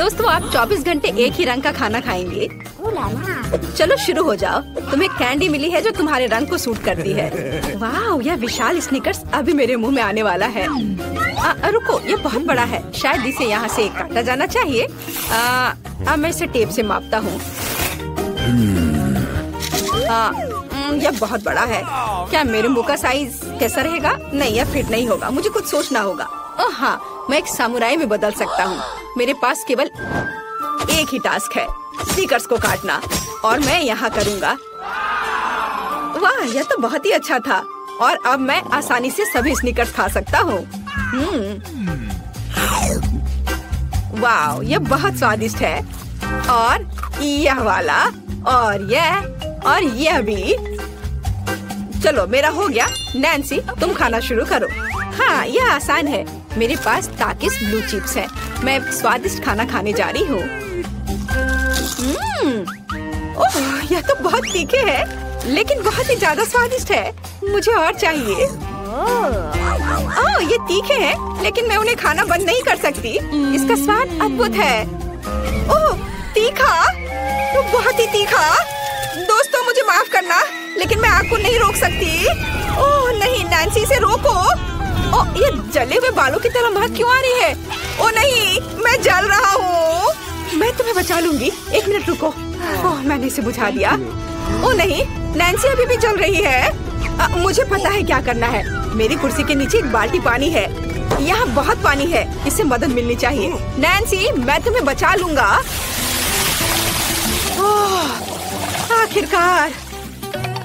दोस्तों, आप 24 घंटे एक ही रंग का खाना खाएंगे? चलो शुरू हो जाओ। तुम्हें कैंडी मिली है जो तुम्हारे रंग को सूट करती है। वाह, यह विशाल स्निकर्स अभी मेरे मुंह में आने वाला है। रुको, ये बहुत बड़ा है। शायद इसे यहाँ से काटा जाना चाहिए। अब मैं इसे टेप से मापता हूँ। यह बहुत बड़ा है। क्या मेरे मुंह का साइज कैसा रहेगा? नहीं, यह फिट नहीं होगा। मुझे कुछ सोचना होगा। ओह हाँ, मैं एक सामुराई में बदल सकता हूँ। मेरे पास केवल एक ही टास्क है, स्निकर्स को काटना, और मैं यहाँ करूँगा। वाह, यह तो बहुत ही अच्छा था। और अब मैं आसानी से सभी स्निकर्स खा सकता हूँ। वाह, यह बहुत स्वादिष्ट है। और यह वाला, और यह भी। चलो, मेरा हो गया। नैन्सी, तुम खाना शुरू करो। हाँ, यह आसान है। मेरे पास ताकिस ब्लू चिप्स है। मैं स्वादिष्ट खाना खाने जा रही हूँ। ओह, यह तो बहुत तीखे है, लेकिन बहुत ही ज्यादा स्वादिष्ट है। मुझे और चाहिए। ओह, ये तीखे हैं, लेकिन मैं उन्हें खाना बंद नहीं कर सकती। इसका स्वाद अद्भुत है। ओह, तीखा, तो बहुत ही तीखा। दोस्तों, मुझे माफ करना, लेकिन मैं आग को नहीं रोक सकती। ओह नहीं, नैन्सी, से रोको। ओह, ये जले हुए बालों की तरह महक क्यों आ रही है? ओह नहीं, मैं जल रहा हूँ। मैं तुम्हें बचा लूंगी। एक मिनट रुको। ओह, मैंने इसे बुझा दिया। ओह नहीं, नैन्सी अभी भी जल रही है। मुझे पता है क्या करना है। मेरी कुर्सी के नीचे एक बाल्टी पानी है। यहाँ बहुत पानी है, इससे मदद मिलनी चाहिए। नैन्सी, मैं तुम्हें बचा लूंगा। ओह, आखिरकार।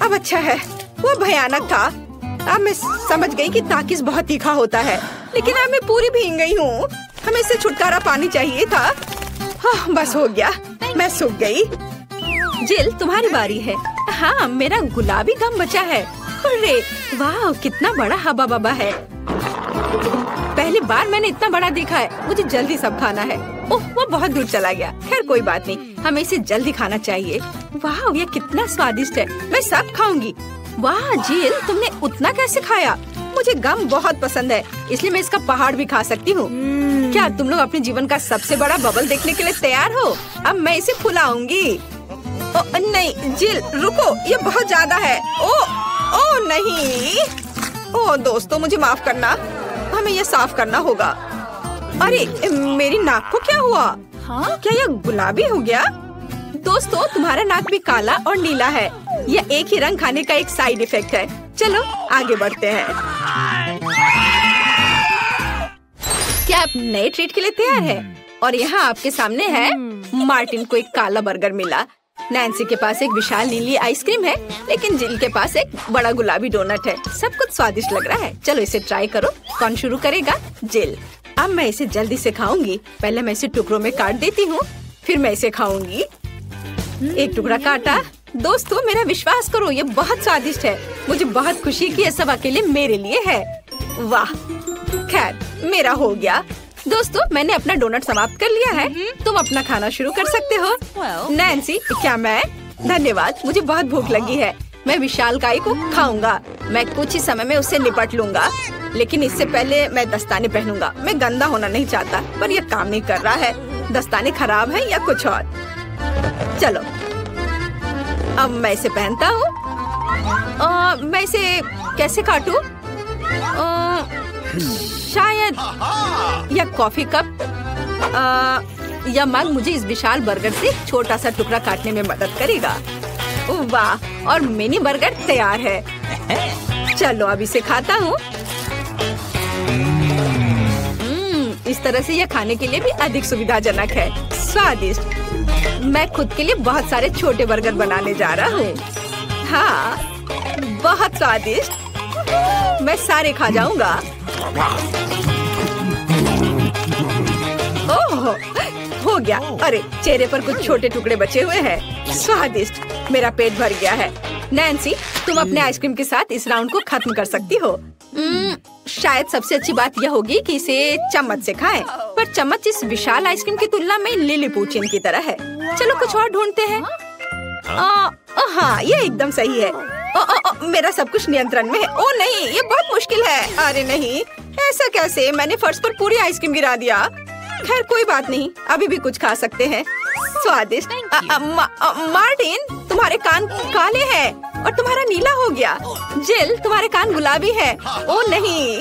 अब अच्छा है, वो भयानक था। अब मैं समझ गई कि ताकिस बहुत तीखा होता है, लेकिन अब मैं पूरी भीग गई हूँ। हमें इससे छुटकारा पानी चाहिए था। हाँ, बस हो गया, मैं सूख गई। जिल, तुम्हारी बारी है। हाँ, मेरा गुलाबी गम बचा है। अरे वाह, कितना बड़ा हवा बबा है। पहली बार मैंने इतना बड़ा देखा है। मुझे जल्दी सब खाना है। ओह, वो बहुत दूर चला गया। खैर कोई बात नहीं, हमें इसे जल्दी खाना चाहिए। वाह, ये कितना स्वादिष्ट है। मैं सब खाऊंगी। वाह जिल, तुमने उतना कैसे खाया? मुझे गम बहुत पसंद है, इसलिए मैं इसका पहाड़ भी खा सकती हूँ। क्या तुम लोग अपने जीवन का सबसे बड़ा बबल देखने के लिए तैयार हो? अब मैं इसे फुलाऊंगी। नहीं जिल, रुको, ये बहुत ज्यादा है। ओ नहीं। ओ दोस्तों, मुझे माफ करना, हमें ये साफ करना होगा। अरे मेरी नाक को क्या हुआ? हाँ? क्या यह गुलाबी हो गया? दोस्तों, तुम्हारा नाक भी काला और नीला है। यह एक ही रंग खाने का एक साइड इफेक्ट है। चलो आगे बढ़ते हैं। क्या आप नए ट्रीट के लिए तैयार हैं? और यहाँ आपके सामने है। मार्टिन को एक काला बर्गर मिला। नैन्सी के पास एक विशाल नीली आइसक्रीम है, लेकिन जिल के पास एक बड़ा गुलाबी डोनट है। सब कुछ स्वादिष्ट लग रहा है। चलो इसे ट्राई करो। कौन शुरू करेगा? जिल। अब मैं इसे जल्दी से खाऊंगी। पहले मैं इसे टुकड़ों में काट देती हूँ, फिर मैं इसे खाऊंगी। एक टुकड़ा काटा। दोस्तों, मेरा विश्वास करो, ये बहुत स्वादिष्ट है। मुझे बहुत खुशी कि ये सब अकेले मेरे लिए है। वाह, खैर मेरा हो गया। दोस्तों, मैंने अपना डोनट समाप्त कर लिया है। तुम अपना खाना शुरू कर सकते हो। नैन्सी, क्या मैं? धन्यवाद, मुझे बहुत भूख लगी है। मैं विशालकाय को खाऊंगा। मैं कुछ ही समय में उससे निपट लूंगा, लेकिन इससे पहले मैं दस्ताने पहनूंगा। मैं गंदा होना नहीं चाहता, पर यह काम नहीं कर रहा है। दस्ताने खराब है या कुछ और। चलो, अब मैं इसे पहनता हूँ। मैं इसे कैसे काटूं? शायद यह कॉफी कप या मग मुझे इस विशाल बर्गर से छोटा सा टुकड़ा काटने में मदद करेगा। वाह, और मिनी बर्गर तैयार है। चलो अब इसे खाता हूँ। इस तरह से यह खाने के लिए भी अधिक सुविधाजनक है। स्वादिष्ट। मैं खुद के लिए बहुत सारे छोटे बर्गर बनाने जा रहा हूँ। हाँ, बहुत स्वादिष्ट। मैं सारे खा जाऊंगा। ओह, हो गया। अरे चेहरे पर कुछ छोटे टुकड़े बचे हुए हैं। स्वादिष्ट। मेरा पेट भर गया है। नैन्सी, तुम अपने आइसक्रीम के साथ इस राउंड को खत्म कर सकती हो। शायद सबसे अच्छी बात यह होगी कि इसे चम्मच से खाएं। पर चम्मच इस विशाल आइसक्रीम की तुलना में लिलीपुचिन की तरह है। चलो कुछ और ढूंढते हैं। हाँ, ये एकदम सही है। मेरा सब कुछ नियंत्रण में है। ओ नहीं, ये बहुत मुश्किल है। अरे नहीं, ऐसा कैसे? मैंने फर्श पर पूरी आइसक्रीम गिरा दिया। खैर कोई बात नहीं, अभी भी कुछ खा सकते हैं। स्वादिष्ट। मार्टिन, तुम्हारे कान काले हैं और तुम्हारा नीला हो गया। जिल, तुम्हारे कान गुलाबी है। ओ नहीं।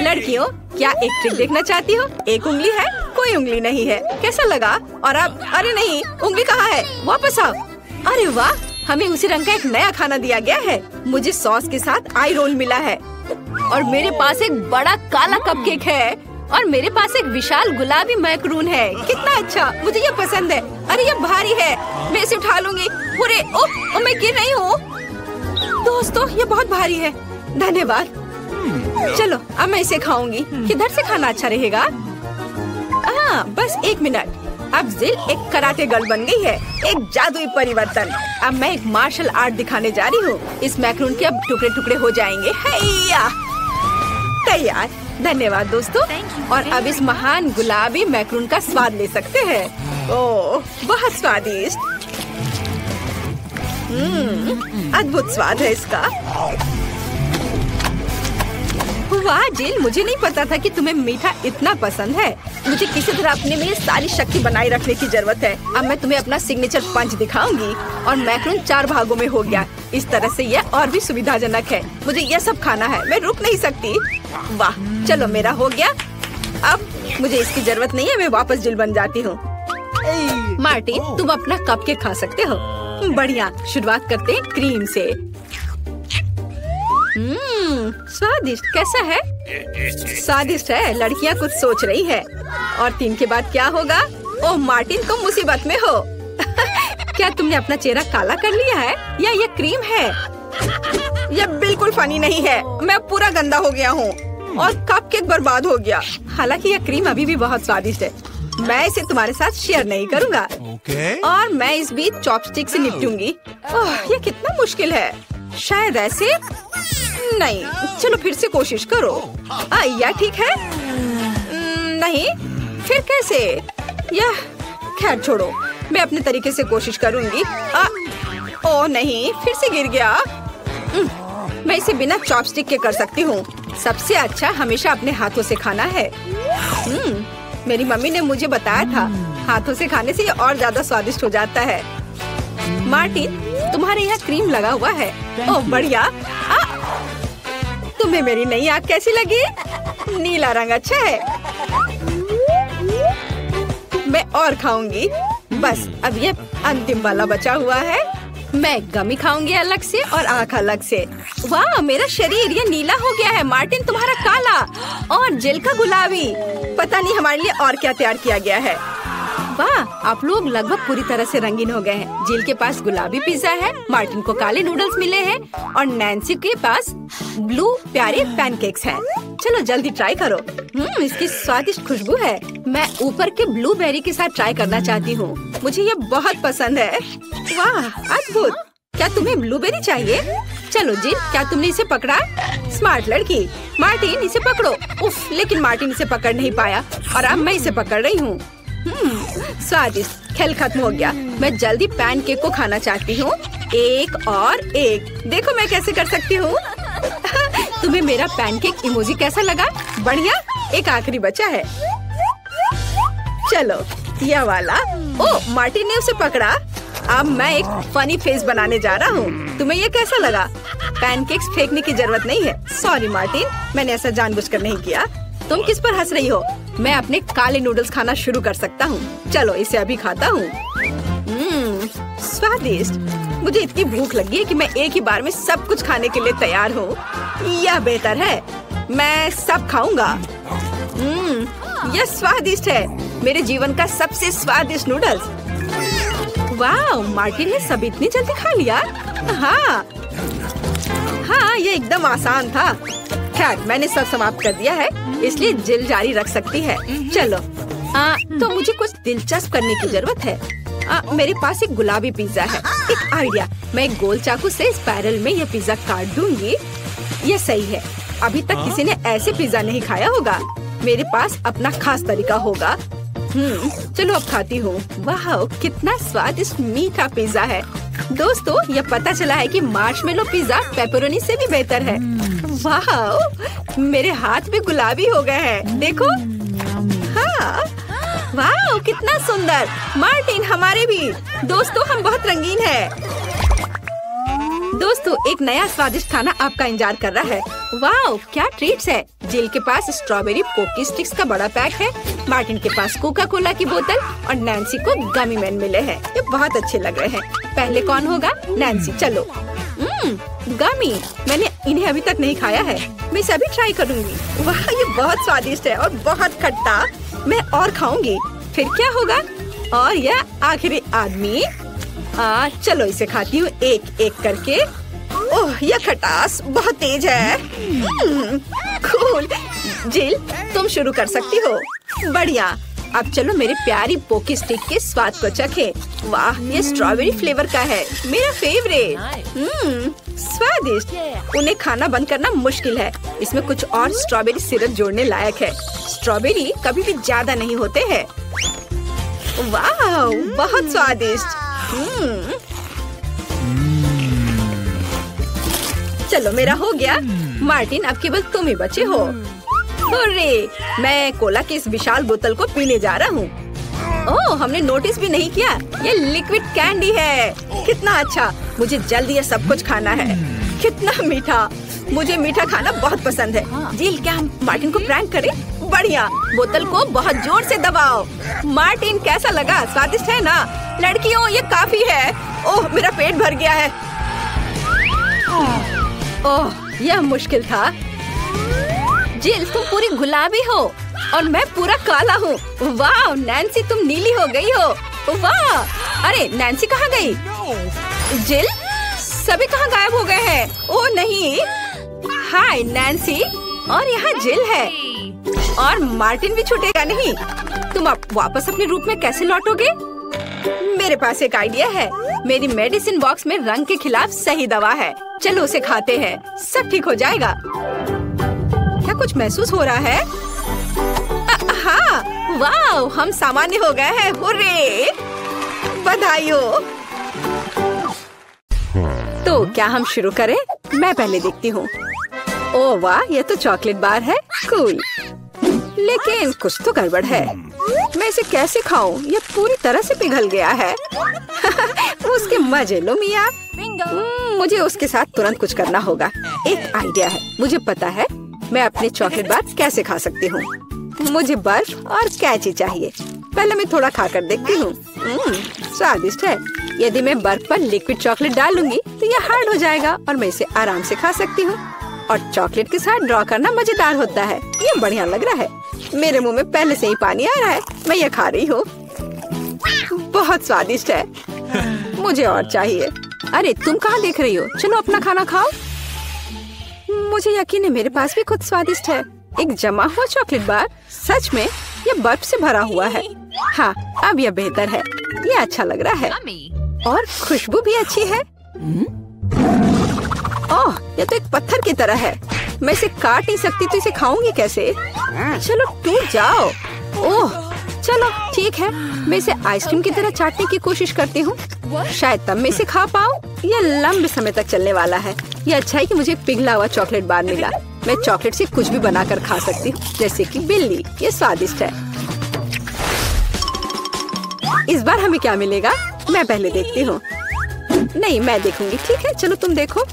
लड़कियों, क्या एक ट्रिक देखना चाहती हो? एक उंगली है, कोई उंगली नहीं है। कैसा लगा? और अब अरे नहीं, उंगली कहाँ है? वापस आओ। अरे वाह, हमें उसी रंग का एक नया खाना दिया गया है। मुझे सॉस के साथ आई रोल मिला है और मेरे पास एक बड़ा काला कपकेक है और मेरे पास एक विशाल गुलाबी मैक्रून है। कितना अच्छा, मुझे ये पसंद है। अरे ये भारी है, मैं इसे उठा लूंगी। पूरे ओह, मैं गिर रही हूँ। दोस्तों, ये बहुत भारी है। धन्यवाद। चलो, अब मैं इसे खाऊंगी। किधर से खाना अच्छा रहेगा? बस 1 मिनट। अब जिल एक कराटे गर्ल बन गई है, एक जादुई परिवर्तन। अब मैं एक मार्शल आर्ट दिखाने जा रही हूँ। इस मैक्रून के अब टुकड़े टुकड़े हो जाएंगे। हैया, तैयार। धन्यवाद दोस्तों। और अब इस महान गुलाबी मैक्रून का स्वाद ले सकते हैं। ओह, बहुत स्वादिष्ट। अद्भुत स्वाद है इसका। वाह जिल, मुझे नहीं पता था कि तुम्हें मीठा इतना पसंद है। मुझे किसी तरह अपने में सारी शक्ति बनाए रखने की जरूरत है। अब मैं तुम्हें अपना सिग्नेचर पंच दिखाऊंगी और मैक्रून 4 भागों में हो गया। इस तरह से यह और भी सुविधाजनक है। मुझे यह सब खाना है, मैं रुक नहीं सकती। वाह, चलो मेरा हो गया। अब मुझे इसकी जरूरत नहीं है, मैं वापस जिल बन जाती हूँ। मार्टिन, तुम अपना कपकेक खा सकते हो। बढ़िया, शुरुआत करते हैं क्रीम से। स्वादिष्ट। कैसा है? स्वादिष्ट है। लड़कियाँ कुछ सोच रही है। और 3 के बाद क्या होगा? ओह मार्टिन, तुम मुसीबत में हो। क्या तुमने अपना चेहरा काला कर लिया है या ये क्रीम है? यह बिल्कुल फनी नहीं है। मैं पूरा गंदा हो गया हूँ और कपकेक बर्बाद हो गया। हालांकि यह क्रीम अभी भी बहुत स्वादिष्ट है। मैं इसे तुम्हारे साथ शेयर नहीं करूँगा। और मैं इस बीच चॉपस्टिक से निपटूंगी। ओह, यह कितना मुश्किल है। शायद ऐसे नहीं। चलो फिर से कोशिश करो। यह ठीक है? नहीं, फिर कैसे? यह खैर छोड़ो, मैं अपने तरीके से कोशिश करूंगी। ओह नहीं, फिर से गिर गया। मैं इसे बिना चॉपस्टिक के कर सकती हूँ। सबसे अच्छा हमेशा अपने हाथों से खाना है। मेरी मम्मी ने मुझे बताया था, हाथों से खाने से ये और ज्यादा स्वादिष्ट हो जाता है। मार्टिन, तुम्हारे यहाँ क्रीम लगा हुआ है। ओह बढ़िया। तुम्हें मेरी नई आँख कैसी लगी? नीला रंग अच्छा है। मैं और खाऊंगी। बस अब ये अंतिम वाला बचा हुआ है। मैं गमी खाऊंगी अलग से और आँख अलग से। वाह, मेरा शरीर ये नीला हो गया है। मार्टिन, तुम्हारा काला और जिल का गुलाबी। पता नहीं हमारे लिए और क्या तैयार किया गया है। वाह, आप लोग लगभग पूरी तरह से रंगीन हो गए हैं। जिल के पास गुलाबी पिज्जा है, मार्टिन को काले नूडल्स मिले हैं और नैन्सी के पास ब्लू प्यारे पैनकेक्स हैं। चलो जल्दी ट्राई करो। इसकी स्वादिष्ट खुशबू है। मैं ऊपर के ब्लूबेरी के साथ ट्राई करना चाहती हूँ। मुझे ये बहुत पसंद है। वाह, अद्भुत। क्या तुम्हें ब्लूबेरी चाहिए? चलो जिल, क्या तुमने इसे पकड़ा? स्मार्ट लड़की। मार्टिन, इसे पकड़ो। उफ, लेकिन मार्टिन इसे पकड़ नहीं पाया और अब मैं इसे पकड़ रही हूँ। स्वादिष्ट। खेल खत्म हो गया। मैं जल्दी पैनकेक को खाना चाहती हूँ। एक और एक। देखो मैं कैसे कर सकती हूँ। तुम्हें मेरा पैनकेक इमोजी कैसा लगा? बढ़िया। एक आखिरी बचा है। चलो यह वाला। ओह, मार्टिन ने उसे पकड़ा। अब मैं एक फनी फेस बनाने जा रहा हूँ। तुम्हें ये कैसा लगा? पैनकेक्स फेंकने की जरूरत नहीं है। सॉरी मार्टिन, मैंने ऐसा जानबूझकर नहीं किया। तुम किस पर हंस रही हो? मैं अपने काले नूडल्स खाना शुरू कर सकता हूँ। चलो इसे अभी खाता हूँ। स्वादिष्ट। मुझे इतनी भूख लगी है कि मैं एक ही बार में सब कुछ खाने के लिए तैयार हूँ। यह बेहतर है, मैं सब खाऊंगा। यह स्वादिष्ट है। मेरे जीवन का सबसे स्वादिष्ट नूडल्स। वाह, मार्टिन ने सब इतनी जल्दी खा लिया। हाँ, ये एकदम आसान था। खैर, मैंने सब समाप्त कर दिया है, इसलिए जिल जारी रख सकती है। चलो, तो मुझे कुछ दिलचस्प करने की जरूरत है। मेरे पास एक गुलाबी पिज्जा है। एक आइडिया, मैं एक गोल चाकू से स्पाइरल में यह पिज्जा काट दूंगी। यह सही है। अभी तक किसी ने ऐसे पिज्जा नहीं खाया होगा। मेरे पास अपना खास तरीका होगा। चलो अब खाती हूँ। वाह, कितना स्वादिष्ट मीठा पिज्जा है। दोस्तों, यह पता चला है कि मार्शमेलो पिज्जा पेपरोनी से भी बेहतर है। वाह, मेरे हाथ भी गुलाबी हो गए हैं। देखो। वाह कितना सुंदर। मार्टिन हमारे भी। दोस्तों हम बहुत रंगीन हैं। दोस्तों एक नया स्वादिष्ट खाना आपका इंतजार कर रहा है। वाह क्या ट्रीट्स है। जिल के पास स्ट्रॉबेरी पोकी स्टिक्स का बड़ा पैक है। मार्टिन के पास कोका कोला की बोतल और नैन्सी को गमी मैन मिले हैं। ये बहुत अच्छे लग रहे हैं। पहले कौन होगा? नैन्सी। चलो। गमी, मैंने इन्हें अभी तक नहीं खाया है। मैं इसे अभी ट्राई करूंगी। वाह ये बहुत स्वादिष्ट है और बहुत खट्टा। मैं और खाऊंगी। फिर क्या होगा? और यह आखिरी आदमी। चलो इसे खाती हूँ एक एक करके। ओह यह खटास बहुत तेज है। कूल। जिल तुम शुरू कर सकती हो। बढ़िया। अब चलो मेरे प्यारी पोकी स्टिक के स्वाद को चखें। वाह ये स्ट्रॉबेरी फ्लेवर का है, मेरा फेवरेट। स्वादिष्ट। उन्हें खाना बंद करना मुश्किल है। इसमें कुछ और स्ट्रॉबेरी सिरप जोड़ने लायक है। स्ट्रॉबेरी कभी भी ज्यादा नहीं होते हैं। वाह बहुत स्वादिष्ट। चलो मेरा हो गया। मार्टिन अब केवल तुम ही बचे हो। अरे मैं कोला की इस विशाल बोतल को पीने जा रहा हूँ। ओह हमने नोटिस भी नहीं किया। ये लिक्विड कैंडी है। कितना अच्छा। मुझे जल्दी ये सब कुछ खाना है। कितना मीठा। मुझे मीठा खाना बहुत पसंद है। जिल क्या हम मार्टिन को प्रैंक करें? बढ़िया। बोतल को बहुत जोर से दबाओ। मार्टिन कैसा लगा? स्वादिष्ट है ना? लड़कियों ये काफी है। ओह मेरा पेट भर गया है। ओह यह मुश्किल था। जिल तुम पूरी गुलाबी हो और मैं पूरा काला हूँ। वाह नैन्सी तुम नीली हो गई हो। वाह अरे नैन्सी कहाँ गई? जिल सभी कहाँ गायब हो गए हैं? ओह नहीं। हाय नैन्सी। और यहाँ जिल है और मार्टिन भी छूटेगा नहीं। तुम अब वापस अपने रूप में कैसे लौटोगे? मेरे पास एक आइडिया है। मेरी मेडिसिन बॉक्स में रंग के खिलाफ सही दवा है। चलो उसे खाते हैं, सब ठीक हो जाएगा। क्या कुछ महसूस हो रहा है? हाँ वाह हम सामान्य हो गए हैं। हुर्रे बधाई हो। तो क्या हम शुरू करें? मैं पहले देखती हूँ। ओह वाह ये तो चॉकलेट बार है। कूल। लेकिन कुछ तो गड़बड़ है। मैं इसे कैसे खाऊं? ये पूरी तरह से पिघल गया है। उसके मजे लो मिया। मुझे उसके साथ तुरंत कुछ करना होगा। एक आइडिया है। मुझे पता है मैं अपने चॉकलेट बार कैसे खा सकती हूँ। मुझे बर्फ और कैची चाहिए। पहले मैं थोड़ा खाकर देखती हूँ। स्वादिष्ट है। यदि मैं बर्फ पर लिक्विड चॉकलेट डालूंगी तो यह हार्ड हो जाएगा और मैं इसे आराम से खा सकती हूँ। और चॉकलेट के साथ ड्रॉ करना मजेदार होता है। ये बढ़िया लग रहा है। मेरे मुंह में पहले से ही पानी आ रहा है। मैं ये खा रही हूँ। बहुत स्वादिष्ट है। मुझे और चाहिए। अरे तुम कहाँ देख रही हो? चलो अपना खाना खाओ। मुझे यकीन है मेरे पास भी खुद स्वादिष्ट है। एक जमा हुआ चॉकलेट बार। सच में ये बर्फ से भरा हुआ है। हाँ अब यह बेहतर है। ये अच्छा लग रहा है और खुशबू भी अच्छी है। ओह ये तो एक पत्थर की तरह है। मैं इसे काट नहीं सकती तो इसे खाऊंगी कैसे? चलो टूट जाओ। ओह चलो ठीक है। मैं इसे आइसक्रीम की तरह चाटने की कोशिश करती हूँ। शायद तब मैं इसे खा पाऊँ। यह लंबे समय तक चलने वाला है। यह अच्छा है कि मुझे पिघला हुआ चॉकलेट बार मिला। मैं चॉकलेट से कुछ भी बनाकर खा सकती हूँ, जैसे कि बिल्ली। ये स्वादिष्ट है। इस बार हमें क्या मिलेगा? मैं पहले देखती हूँ। नहीं मैं देखूंगी। ठीक है चलो तुम देखो।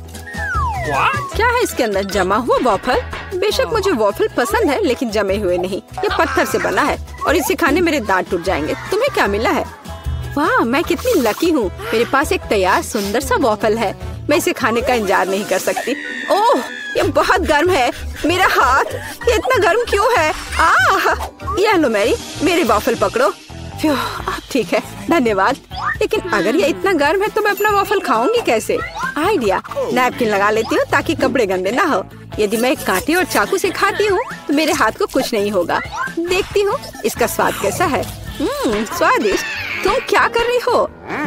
क्या है इसके अंदर? जमा हुआ वॉफल। बेशक मुझे वॉफल पसंद है लेकिन जमे हुए नहीं। ये पत्थर से बना है और इसे खाने मेरे दांत टूट जाएंगे। तुम्हें क्या मिला है? वाह मैं कितनी लकी हूँ। मेरे पास एक तैयार सुंदर सा वॉफल है। मैं इसे खाने का इंतजार नहीं कर सकती। ओह ये बहुत गर्म है। मेरा हाथ ये इतना गर्म क्यों है? यह लो मेरी वॉफल पकड़ो। ठीक है धन्यवाद। लेकिन अगर ये इतना गर्म है तो मैं अपना वॉफल खाऊंगी कैसे? आइडिया। नैपकिन लगा लेती हूँ ताकि कपड़े गंदे ना हो। यदि मैं कांटे और चाकू से खाती हूँ तो मेरे हाथ को कुछ नहीं होगा। देखती हूँ इसका स्वाद कैसा है। स्वादिष्ट। तुम क्या कर रही हो?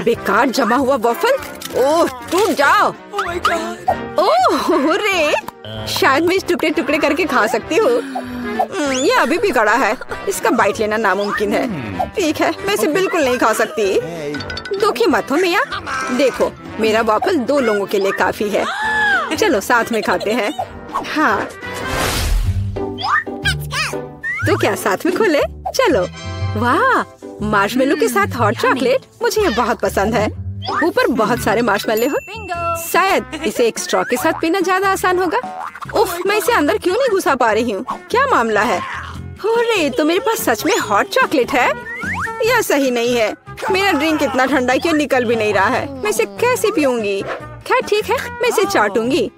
बेकार जमा हुआ वॉफल। ओह टूट जाओ। ओह रे शायद मैं इस टुकड़े टुकड़े करके खा सकती हूँ। ये अभी भी कड़ा है। इसका बाइट लेना नामुमकिन है। ठीक है मैं इसे बिल्कुल नहीं खा सकती। दुखी मत हो मिया। देखो मेरा वॉफल 2 लोगों के लिए काफी है। चलो साथ में खाते हैं। हाँ तो क्या साथ में खोले? चलो। वाह, मार्शमेलो के साथ हॉट चॉकलेट, मुझे ये बहुत पसंद है। ऊपर बहुत सारे मार्शमेलो हो। शायद इसे एक स्ट्रॉ के साथ पीना ज्यादा आसान होगा। उफ, मैं इसे अंदर क्यों नहीं घुसा पा रही हूँ? क्या मामला है? अरे, तो मेरे पास सच में हॉट चॉकलेट है? यह सही नहीं है। मेरा ड्रिंक इतना ठंडा क्यों निकल भी नहीं रहा है? मैं इसे कैसे पीऊंगी? खैर ठीक है, मैं इसे चाटूंगी।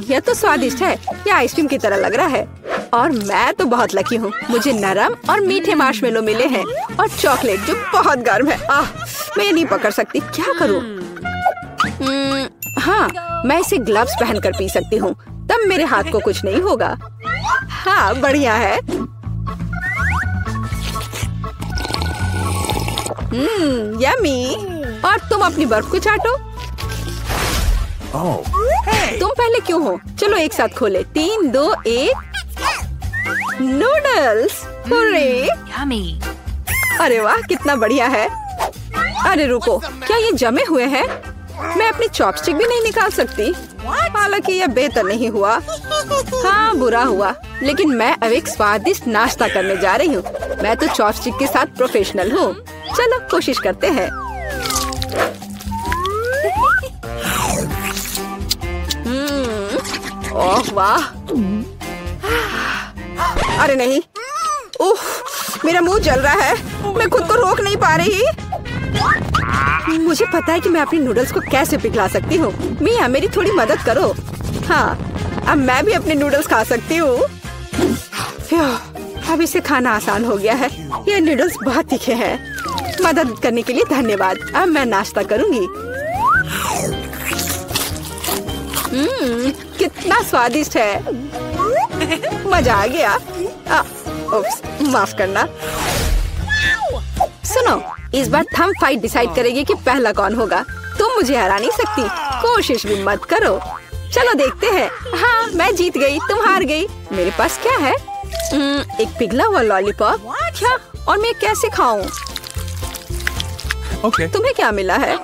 यह तो स्वादिष्ट है। यह आइसक्रीम की तरह लग रहा है। और मैं तो बहुत लकी हूँ, मुझे नरम और मीठे मार्शमेलो मिले हैं और चॉकलेट जो बहुत गर्म है। मैं ये नहीं पकड़ सकती, क्या करूँ? हाँ, मैं इसे ग्लव्स पहनकर पी सकती हूँ, तब मेरे हाथ को कुछ नहीं होगा। हाँ, बढ़िया है। यम्मी। और तुम अपनी बर्फ को चाटो। तुम पहले क्यों हो? चलो एक साथ खोले। 3, 2, 1। नूडल्स। अरे वाह, कितना बढ़िया है। अरे रुको, क्या ये जमे हुए हैं? मैं अपनी चॉपस्टिक भी नहीं निकाल सकती। हालांकि यह बेहतर नहीं हुआ। हाँ, बुरा हुआ, लेकिन मैं अब एक स्वादिष्ट नाश्ता करने जा रही हूँ। मैं तो चॉपस्टिक के साथ प्रोफेशनल हूँ। चलो कोशिश करते हैं। ओह वाह। अरे नहीं, उफ, मेरा मुंह जल रहा है। मैं खुद को रोक नहीं पा रही। मुझे पता है कि मैं अपनी नूडल्स को कैसे पिघला सकती हूँ। मिया, मेरी थोड़ी मदद करो। हाँ, अब मैं भी अपने नूडल्स खा सकती हूँ। अब इसे खाना आसान हो गया है। ये नूडल्स बहुत तीखे हैं। मदद करने के लिए धन्यवाद। अब मैं नाश्ता करूँगी। कितना स्वादिष्ट है। मजा आ गया। माफ करना। सुनो, इस बार थंब फाइट डिसाइड करेगी कि पहला कौन होगा। तुम मुझे हरा नहीं सकती, कोशिश भी मत करो। चलो देखते हैं। हाँ, मैं जीत गई, तुम हार गई। मेरे पास क्या है? एक पिघला हुआ लॉलीपॉप। क्या? और मैं कैसे खाऊं? तुम्हें क्या मिला है?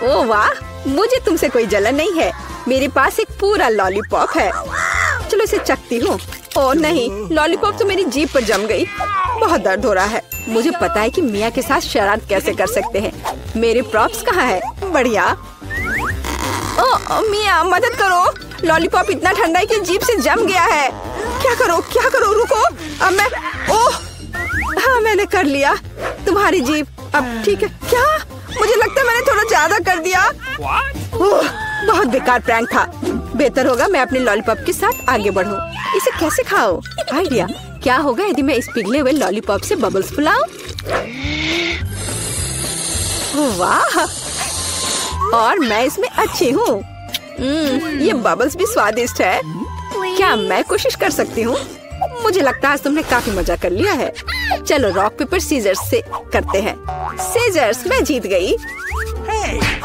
ओह वाह, मुझे तुमसे कोई जलन नहीं है। मेरे पास एक पूरा लॉलीपॉप है। चलो इसे चखती हूँ। ओह नहीं, लॉलीपॉप तो मेरी जीभ पर जम गई। बहुत दर्द हो रहा है। मुझे पता है कि मिया के साथ शरारत कैसे कर सकते हैं। मेरे प्रॉप्स कहाँ है? बढ़िया। ओह मिया, मदद करो। लॉलीपॉप इतना ठंडा है कि जीभ से जम गया है। क्या करो, क्या करो? रुको, अब मैं। ओह हाँ, मैंने कर लिया। तुम्हारी जीभ अब ठीक है। क्या? मुझे लगता है मैंने थोड़ा ज्यादा कर दिया। ओह, बहुत बेकार प्रैंक था। बेहतर होगा मैं अपने लॉलीपॉप के साथ आगे बढ़ूं। इसे कैसे खाओ? आइडिया। क्या होगा यदि मैं इस पिघले हुए लॉलीपॉप से बबल्स फुलाऊं? वाह, और मैं इसमें अच्छी हूँ। ये बबल्स भी स्वादिष्ट है। क्या मैं कोशिश कर सकती हूँ? मुझे लगता है आज तुमने काफी मजा कर लिया है। चलो रॉक पेपर सीजर्स से करते हैं। सीजर्स, मैं जीत गई।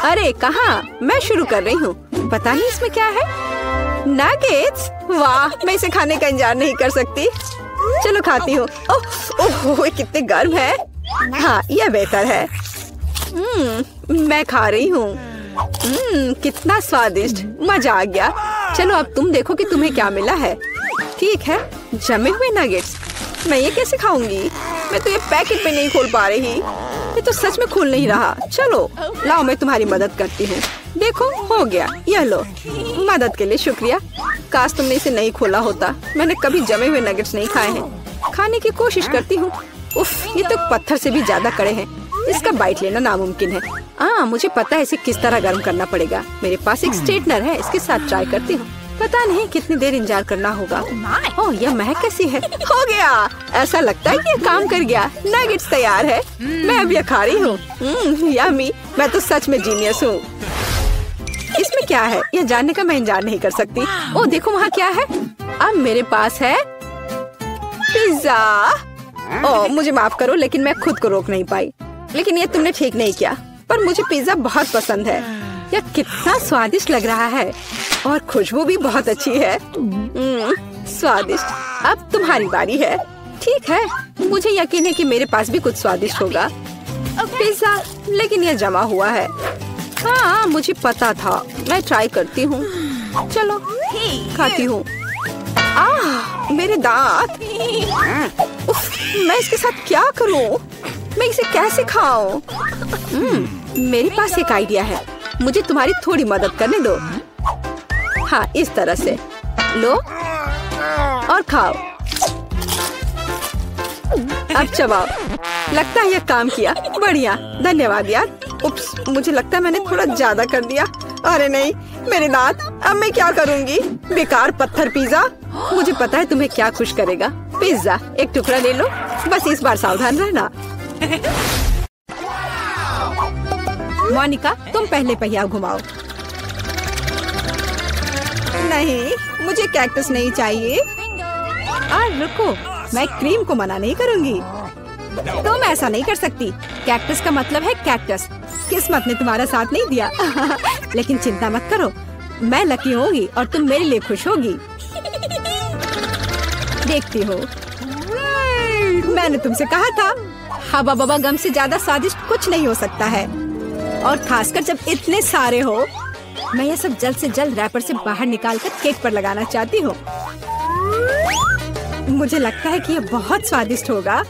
अरे कहाँ? मैं शुरू कर रही हूँ। पता नहीं इसमें क्या है। नगेट्स। वाह, मैं इसे खाने का इंतजार नहीं कर सकती। चलो खाती हूँ। ओह, कितने गर्म है। हाँ, यह बेहतर है। मैं खा रही हूँ। कितना स्वादिष्ट, मजा आ गया। चलो अब तुम देखो कि तुम्हें क्या मिला है। ठीक है, जमे हुए नगेट्स। मैं ये कैसे खाऊंगी? मैं तो ये पैकेट पे नहीं खोल पा रही। ये तो सच में खुल नहीं रहा। चलो लाओ, मैं तुम्हारी मदद करती हूँ। देखो, हो गया। यह लो। मदद के लिए शुक्रिया। काश तुमने इसे नहीं खोला होता। मैंने कभी जमे हुए नगेट्स नहीं खाए हैं। खाने की कोशिश करती हूँ। उफ, ये तो पत्थर से भी ज्यादा कड़े हैं। इसका बाइट लेना नामुमकिन है। मुझे पता है इसे किस तरह गर्म करना पड़ेगा। मेरे पास एक स्ट्रेटनर है, इसके साथ ट्राई करती हूँ। पता नहीं कितनी देर इंतजार करना होगा। ओह, यह महक कैसी है। हो गया। ऐसा लगता है कि यह काम कर गया। नगेट्स तैयार है। मैं अब यह खा रही हूँ। यम्मी, मैं तो सच में जीनियस हूँ। इसमें क्या है यह जानने का मैं इंतजार नहीं कर सकती। ओह देखो, वहाँ क्या है। अब मेरे पास है पिज्जा। ओह मुझे माफ करो, लेकिन मैं खुद को रोक नहीं पाई। लेकिन ये तुमने ठीक नहीं किया। पर मुझे पिज्जा बहुत पसंद है। यह कितना स्वादिष्ट लग रहा है और खुशबू भी बहुत अच्छी है। स्वादिष्ट। अब तुम्हारी बारी है। ठीक है, मुझे यकीन है कि मेरे पास भी कुछ स्वादिष्ट होगा। पिज्जा, लेकिन यह जमा हुआ है। हाँ, मुझे पता था। मैं ट्राई करती हूँ। चलो खाती हूँ। मेरे दांत। उफ, मैं इसके साथ क्या करूं? मैं इसे कैसे खाऊं? मेरे पास एक आइडिया है। मुझे तुम्हारी थोड़ी मदद करने दो। हाँ, इस तरह से लो और खाओ। अब चबाओ। लगता है यह काम किया। बढ़िया, धन्यवाद यार। उप्स, मुझे लगता है मैंने थोड़ा ज्यादा कर दिया। अरे नहीं, मेरे दांत। अब मैं क्या करूंगी? बेकार पत्थर पिज्जा। मुझे पता है तुम्हें क्या खुश करेगा। पिज्जा, एक टुकड़ा ले लो। बस इस बार सावधान रहना। मोनिका, तुम पहले पहिया घुमाओ। नहीं, मुझे कैक्टस नहीं चाहिए। रुको, मैं क्रीम को मना नहीं करूंगी। तुम ऐसा नहीं कर सकती। कैक्टस का मतलब है कैक्टस। किस्मत ने तुम्हारा साथ नहीं दिया। लेकिन चिंता मत करो, मैं लकी होगी और तुम मेरे लिए खुश होगी। देखती हो, मैंने तुमसे कहा था। हवा बबा गम से ज्यादा स्वादिष्ट कुछ नहीं हो सकता है, और खासकर जब इतने सारे हो। मैं ये सब जल्द से जल्द रैपर से बाहर निकालकर केक पर लगाना चाहती हूँ। मुझे लगता है कि ये बहुत स्वादिष्ट होगा।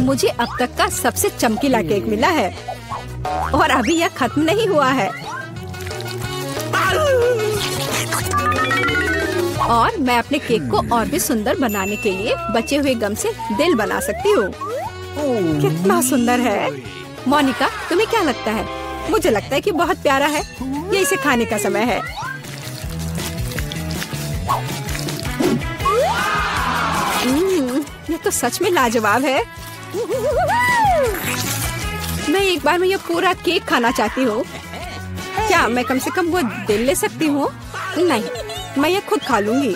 मुझे अब तक का सबसे चमकीला केक मिला है, और अभी यह खत्म नहीं हुआ है। और मैं अपने केक को और भी सुंदर बनाने के लिए बचे हुए गम से दिल बना सकती हूँ। कितना सुंदर है। मोनिका, तुम्हें क्या लगता है? मुझे लगता है कि बहुत प्यारा है। ये इसे खाने का समय है। ये तो सच में लाजवाब है। मैं एक बार में ये पूरा केक खाना चाहती हूँ। क्या मैं कम से कम वो दिल ले सकती हूँ? नहीं, मैं ये खुद खा लूंगी।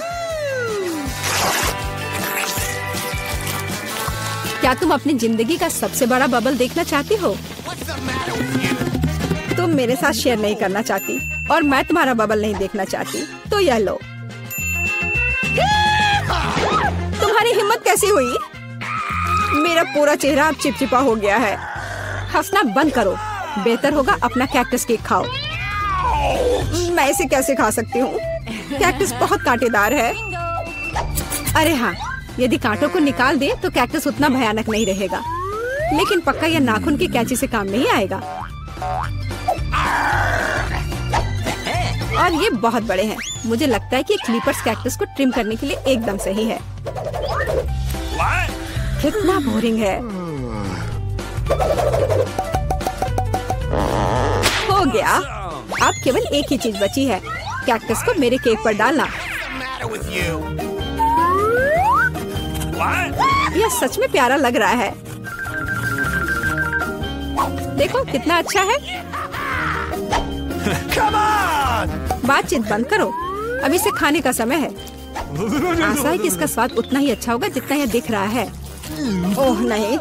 क्या तुम अपनी जिंदगी का सबसे बड़ा बबल देखना चाहती हो? तुम मेरे साथ शेयर नहीं करना चाहती, और मैं तुम्हारा बबल नहीं देखना चाहती, तो यह लो। तुम्हारी हिम्मत कैसी हुई? मेरा पूरा चेहरा अब चिपचिपा हो गया है। हंसना बंद करो। बेहतर होगा अपना कैक्टस केक खाओ। मैं इसे कैसे खा सकती हूँ? कैक्टस बहुत कांटेदार है। अरे हाँ, यदि कांटों को निकाल दे तो कैक्टस उतना भयानक नहीं रहेगा, लेकिन पक्का यह नाखून की कैंची से काम नहीं आएगा। और ये बहुत बड़े हैं। मुझे लगता है कि क्लिपर्स कैक्टस को ट्रिम करने के लिए एकदम सही है। कितना बोरिंग है। हो गया। अब केवल एक ही चीज बची है, कैक्टस को मेरे केक पर डालना। यह सच में प्यारा लग रहा है। देखो कितना अच्छा है। बातचीत बंद करो, अब इसे खाने का समय है। आशा है कि इसका स्वाद उतना ही अच्छा होगा जितना यह दिख रहा है। ओह नहीं,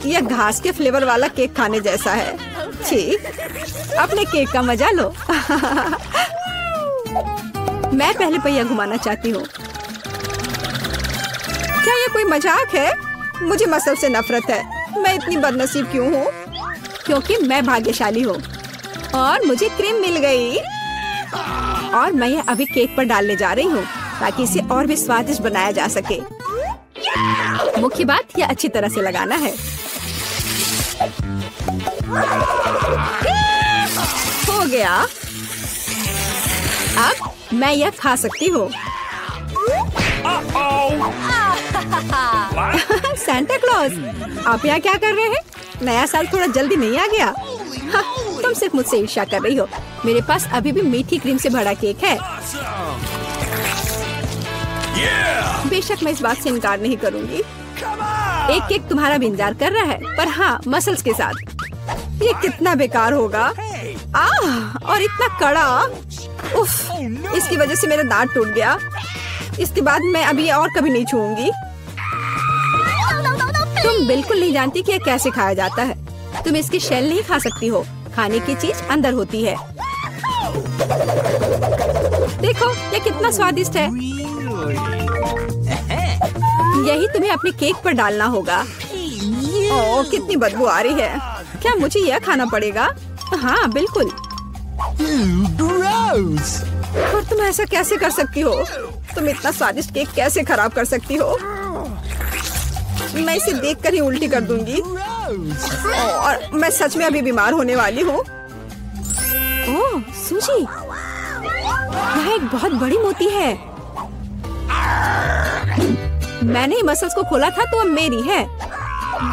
यह घास के फ्लेवर वाला केक खाने जैसा है। छी, अपने केक का मजा लो। मैं पहले पहिया घुमाना चाहती हूँ। क्या ये कोई मजाक है? मुझे मसल से नफरत है। मैं इतनी बदनसीब क्यों हूँ? क्योंकि मैं भाग्यशाली हूँ और मुझे क्रीम मिल गई। और मैं यह अभी केक पर डालने जा रही हूँ ताकि इसे और भी स्वादिष्ट बनाया जा सके। मुख्य बात यह अच्छी तरह से लगाना है। हो गया। अब मैं यह खा सकती हूँ। सांता क्लॉज, आप यहाँ क्या कर रहे हैं? नया साल थोड़ा जल्दी नहीं आ गया? हाँ, तुम सिर्फ मुझसे ईर्ष्या कर रही हो। मेरे पास अभी भी मीठी क्रीम से भरा केक है। बेशक मैं इस बात से इनकार नहीं करूँगी। एक केक तुम्हारा भी इंतजार कर रहा है, पर हाँ, मसल्स के साथ। ये कितना बेकार होगा। और इतना कड़ा। उफ, इसकी वजह से मेरा दांत टूट गया। इसके बाद मैं अभी और कभी नहीं छूऊंगी। तुम बिल्कुल नहीं जानती कि यह कैसे खाया जाता है। तुम इसकी शेल नहीं खा सकती हो। खाने की चीज अंदर होती है। देखो ये कितना स्वादिष्ट है। यही तुम्हें अपने केक पर डालना होगा। ओह, कितनी बदबू आ रही है। क्या मुझे यह खाना पड़ेगा? हाँ बिल्कुल। Gross! और तुम ऐसा कैसे कर सकती हो? तुम इतना स्वादिष्ट केक कैसे खराब कर सकती हो? मैं इसे देखकर ही उल्टी कर दूंगी। और मैं सच में अभी बीमार होने वाली हूँ। ओह सूजी, यह एक बहुत बड़ी मोती है। मैंने मसल्स को खोला था तो अब मेरी है।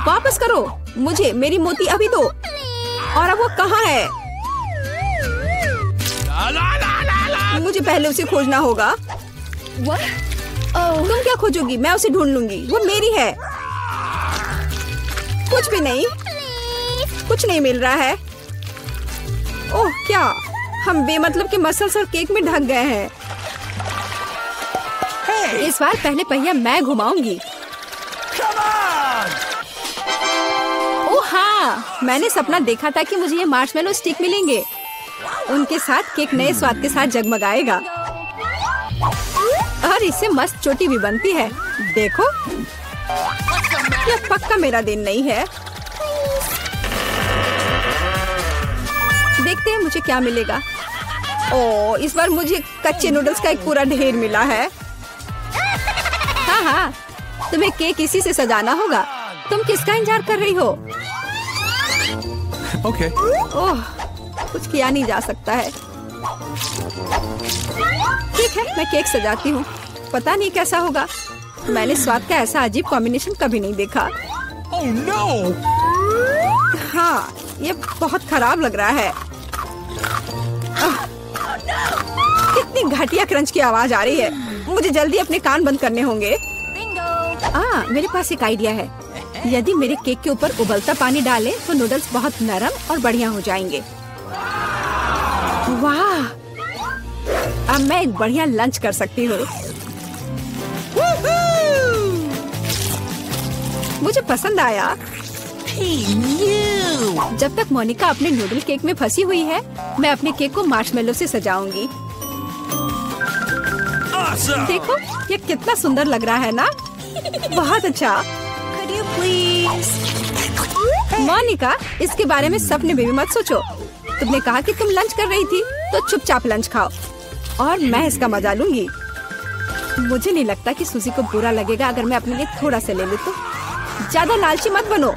वापस करो मुझे मेरी मोती अभी दो। और अब वो कहाँ है? मुझे पहले उसे खोजना होगा। तुम क्या खोजोगी? मैं उसे ढूंढ लूंगी। वो मेरी है। कुछ भी नहीं, कुछ नहीं मिल रहा है। ओह क्या, हम बेमतलब के मसल्स और केक में ढक गए हैं। इस बार पहले पहिया मैं घुमाऊंगी। ओह हाँ, मैंने सपना देखा था कि मुझे ये मार्शमेलो स्टिक मिलेंगे। उनके साथ केक नए स्वाद के साथ जगमगाएगा और इससे मस्त चोटी भी बनती है। देखो, यह पक्का मेरा दिन नहीं है। देखते हैं मुझे क्या मिलेगा। ओह, इस बार मुझे कच्चे नूडल्स का एक पूरा ढेर मिला है। हाँ हाँ, तुम्हें केक इसी से सजाना होगा। तुम किसका इंतजार कर रही हो? Okay. ओह, कुछ किया नहीं जा सकता है। ठीक है, मैं केक सजाती हूँ। पता नहीं कैसा होगा। मैंने स्वाद का ऐसा अजीब कॉम्बिनेशन कभी नहीं देखा। Oh no! हाँ, ये बहुत खराब लग रहा है। कितनी घटिया क्रंच की आवाज आ रही है। मुझे जल्दी अपने कान बंद करने होंगे। मेरे पास एक आइडिया है। यदि मेरे केक के ऊपर उबलता पानी डालें तो नूडल्स बहुत नरम और बढ़िया हो जाएंगे। वाह, अब मैं एक बढ़िया लंच कर सकती हूँ। मुझे पसंद आया। जब तक मोनिका अपने नूडल केक में फंसी हुई है, मैं अपने केक को मार्शमेलो से सजाऊंगी। Awesome! देखो, ये कितना सुंदर लग रहा है ना? बहुत अच्छा। मोनिका, इसके बारे में सपने में भी मत सोचो। तुमने कहा कि तुम लंच कर रही थी, तो चुपचाप लंच खाओ और मैं इसका मजा लूंगी। मुझे नहीं लगता कि सूजी को बुरा लगेगा अगर मैं अपने लिए थोड़ा सा ले लूं तो। ज्यादा लालची मत बनो।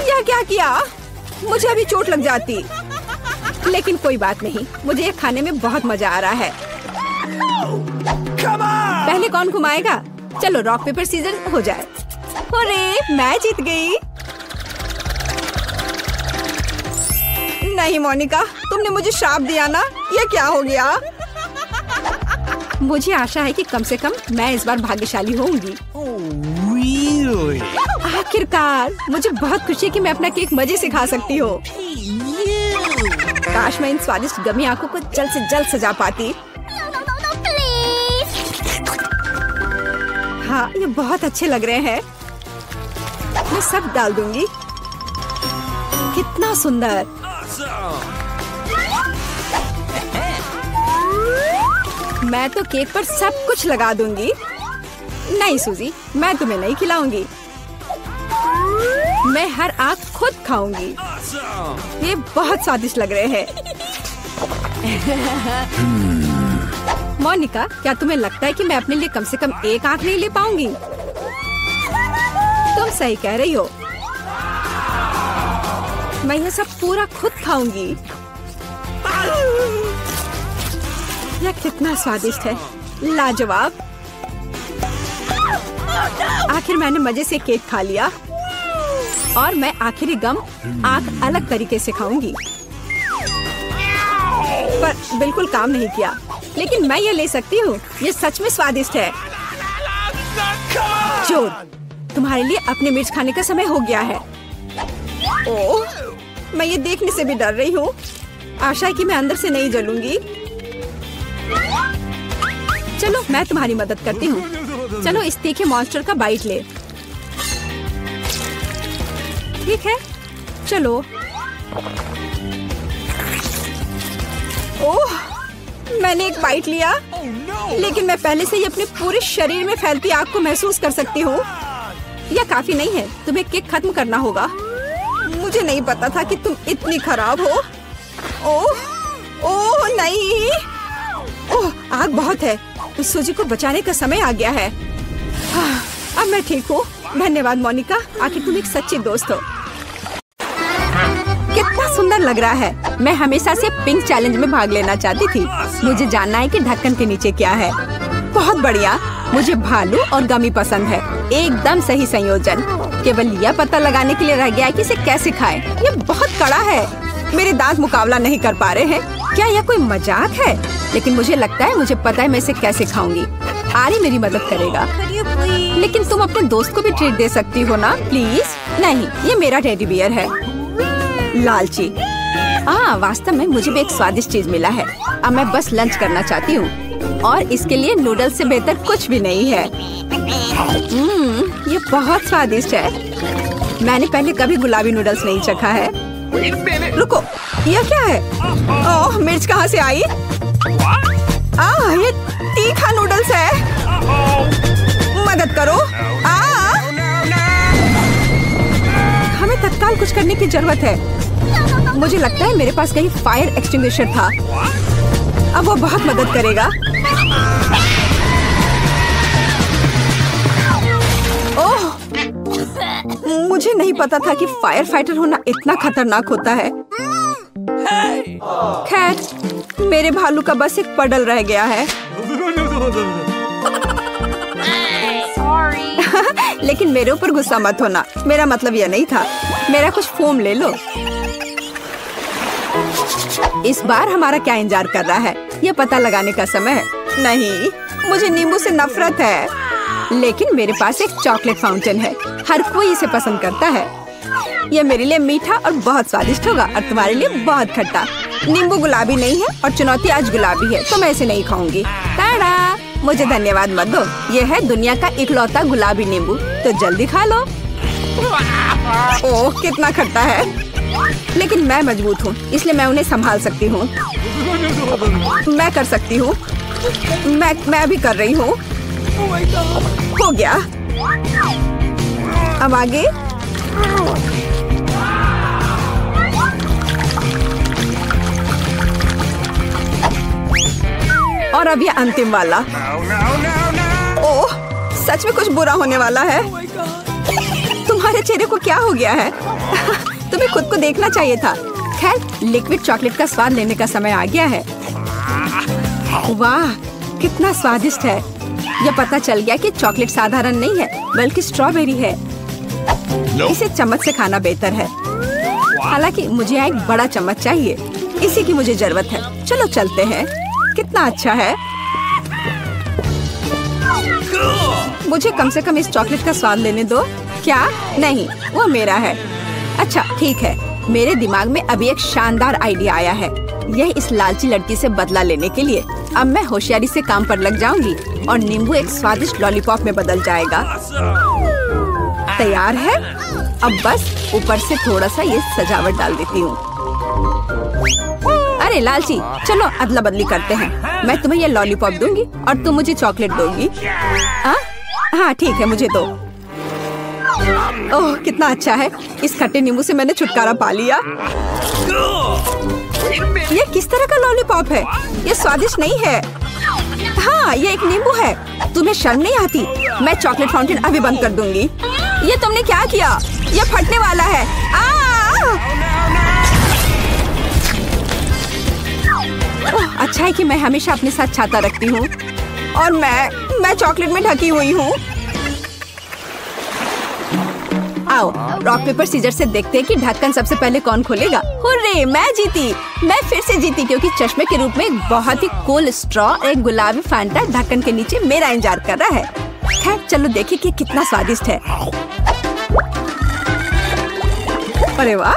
यह क्या किया? मुझे अभी चोट लग जाती। लेकिन कोई बात नहीं, मुझे ये खाने में बहुत मजा आ रहा है। पहले कौन घुमाएगा? चलो रॉक पेपर सीजर हो जाए। अरे मैं जीत गई। नहीं मोनिका, तुमने मुझे श्राप दिया ना। ये क्या हो गया? मुझे आशा है कि कम से कम मैं इस बार भाग्यशाली होंगी। Really? आखिरकार, मुझे बहुत खुशी है कि मैं अपना केक मजे से खा सकती हूँ। काश मैं इन स्वादिष्ट गमी आंखों को जल्द से जल्द सजा पाती। हाँ, ये बहुत अच्छे लग रहे हैं। मैं सब डाल दूंगी। कितना सुंदर। मैं तो केक पर सब कुछ लगा दूंगी। नहीं सूजी, मैं तुम्हें नहीं खिलाऊंगी। मैं हर आंख खुद खाऊंगी। ये बहुत स्वादिष्ट लग रहे हैं। मोनिका, क्या तुम्हें लगता है कि मैं अपने लिए कम से कम एक आंख नहीं ले पाऊंगी? तुम सही कह रही हो। मैं ये सब पूरा खुद खाऊंगी। यह कितना स्वादिष्ट है, लाजवाब। आखिर मैंने मजे से केक खा लिया और मैं आखिरी गम आंख अलग तरीके से खाऊंगी। पर बिल्कुल काम नहीं किया। लेकिन मैं ये ले सकती हूँ। ये सच में स्वादिष्ट है। जोर, तुम्हारे लिए अपने मिर्च खाने का समय हो गया है। ओह, मैं ये देखने से भी डर रही हूँ। आशा है कि मैं अंदर से नहीं जलूंगी। चलो मैं तुम्हारी मदद करती हूँ। चलो इस तीखे मॉन्स्टर का बाइट ले। ठीक है, चलो। ओह, मैंने एक बाइट लिया, लेकिन मैं पहले से ही अपने पूरे शरीर में फैलती आग को महसूस कर सकती हूँ। यह काफी नहीं है, तुम्हें केक खत्म करना होगा। मुझे नहीं पता था कि तुम इतनी खराब हो। ओह ओह नहीं, ओह आग बहुत है। इस सूजी को बचाने का समय आ गया है। अब मैं ठीक हूँ। धन्यवाद मोनिका, आखिर तुम एक सच्ची दोस्त हो। कितना सुंदर लग रहा है। मैं हमेशा से पिंक चैलेंज में भाग लेना चाहती थी। मुझे जानना है कि ढक्कन के नीचे क्या है। बहुत बढ़िया, मुझे भालू और गमी पसंद है। एकदम सही संयोजन। केवल यह पता लगाने के लिए रह गया है कि इसे कैसे खाएं। ये बहुत कड़ा है। मेरे दांत मुकाबला नहीं कर पा रहे हैं। क्या यह कोई मजाक है? लेकिन मुझे लगता है मुझे पता है मैं इसे कैसे खाऊंगी। आरी मेरी मदद करेगा। लेकिन तुम अपने दोस्त को भी ट्रीट दे सकती हो ना प्लीज। नहीं, ये मेरा टेडी बियर है। लालची। वास्तव में मुझे भी एक स्वादिष्ट चीज मिला है। अब मैं बस लंच करना चाहती हूँ और इसके लिए नूडल्स से बेहतर कुछ भी नहीं है। ये बहुत स्वादिष्ट है। मैंने पहले कभी गुलाबी नूडल्स नहीं चखा है। रुको, यह क्या है? ओह, मिर्च कहाँ से आई? ये तीखा नूडल्स है। मदद करो। हमें तत्काल कुछ करने की जरूरत है। मुझे लगता है मेरे पास कहीं फायर एक्सटिंग्विशर था। अब वो बहुत मदद करेगा। ओह, मुझे नहीं पता था कि फायर फाइटर होना इतना खतरनाक होता है। खैर, मेरे भालू का बस एक पडल रह गया है। लेकिन मेरे ऊपर गुस्सा मत होना। मेरा मतलब यह नहीं था। मेरा कुछ फोम ले लो। इस बार हमारा क्या इंतजार कर रहा है? यह पता लगाने का समय है। नहीं, मुझे नींबू से नफरत है। लेकिन मेरे पास एक चॉकलेट फाउंटेन है। हर कोई इसे पसंद करता है। यह मेरे लिए मीठा और बहुत स्वादिष्ट होगा और तुम्हारे लिए बहुत खट्टा। नींबू गुलाबी नहीं है और चुनौती आज गुलाबी है, तो मैं इसे नहीं खाऊंगी। टाडा! मुझे धन्यवाद मत दो। यह है दुनिया का इकलौता गुलाबी नींबू, तो जल्दी खा लो। ओह, कितना खट्टा है। लेकिन मैं मजबूत हूँ, इसलिए मैं उन्हें संभाल सकती हूँ। मैं कर सकती हूँ। मैं अभी कर रही हूँ। हो गया। अब आगे। और अब ये अंतिम वाला। ओह, सच में कुछ बुरा होने वाला है। तुम्हारे चेहरे को क्या हो गया है? तुम्हें खुद को देखना चाहिए था। खैर, लिक्विड चॉकलेट का स्वाद लेने का समय आ गया है। वाह, कितना स्वादिष्ट है। यह पता चल गया कि चॉकलेट साधारण नहीं है, बल्कि स्ट्रॉबेरी है। इसे चम्मच से खाना बेहतर है। हालांकि मुझे यहाँ एक बड़ा चम्मच चाहिए। इसी की मुझे जरूरत है। चलो चलते हैं। कितना अच्छा है। मुझे कम से कम इस चॉकलेट का स्वाद लेने दो। क्या? नहीं, वो मेरा है। अच्छा ठीक है। मेरे दिमाग में अभी एक शानदार आइडिया आया है। यह इस लालची लड़की से बदला लेने के लिए। अब मैं होशियारी से काम पर लग जाऊंगी और नींबू एक स्वादिष्ट लॉलीपॉप में बदल जाएगा। तैयार है। अब बस ऊपर से थोड़ा सा ये सजावट डाल देती हूँ। अरे लालची, चलो अदला बदली करते हैं। मैं तुम्हें ये लॉलीपॉप दूंगी और तुम मुझे चॉकलेट दोगी। हाँ ठीक है, मुझे दो। ओह, कितना अच्छा है। इस खट्टे नींबू से मैंने छुटकारा पा लिया। ये किस तरह का लॉलीपॉप है? ये स्वादिष्ट नहीं है। हाँ, ये एक नींबू है। तुम्हें शर्म नहीं आती? मैं चॉकलेट फाउंटेन अभी बंद कर दूंगी। ये तुमने क्या किया? ये फटने वाला है। अच्छा है कि मैं हमेशा अपने साथ छाता रखती हूँ और मैं चॉकलेट में ढकी हुई हूँ। आओ, रॉक पेपर सीजर से देखते हैं कि ढक्कन सबसे पहले कौन खोलेगा। हुर्रे, मैं जीती। मैं फिर से जीती क्योंकि चश्मे के रूप में एक बहुत ही कूल स्ट्रॉ और एक गुलाबी फैंटा ढक्कन के नीचे मेरा इंतजार कर रहा है। खैर, चलो देखिए कि कितना स्वादिष्ट है। अरे वाह।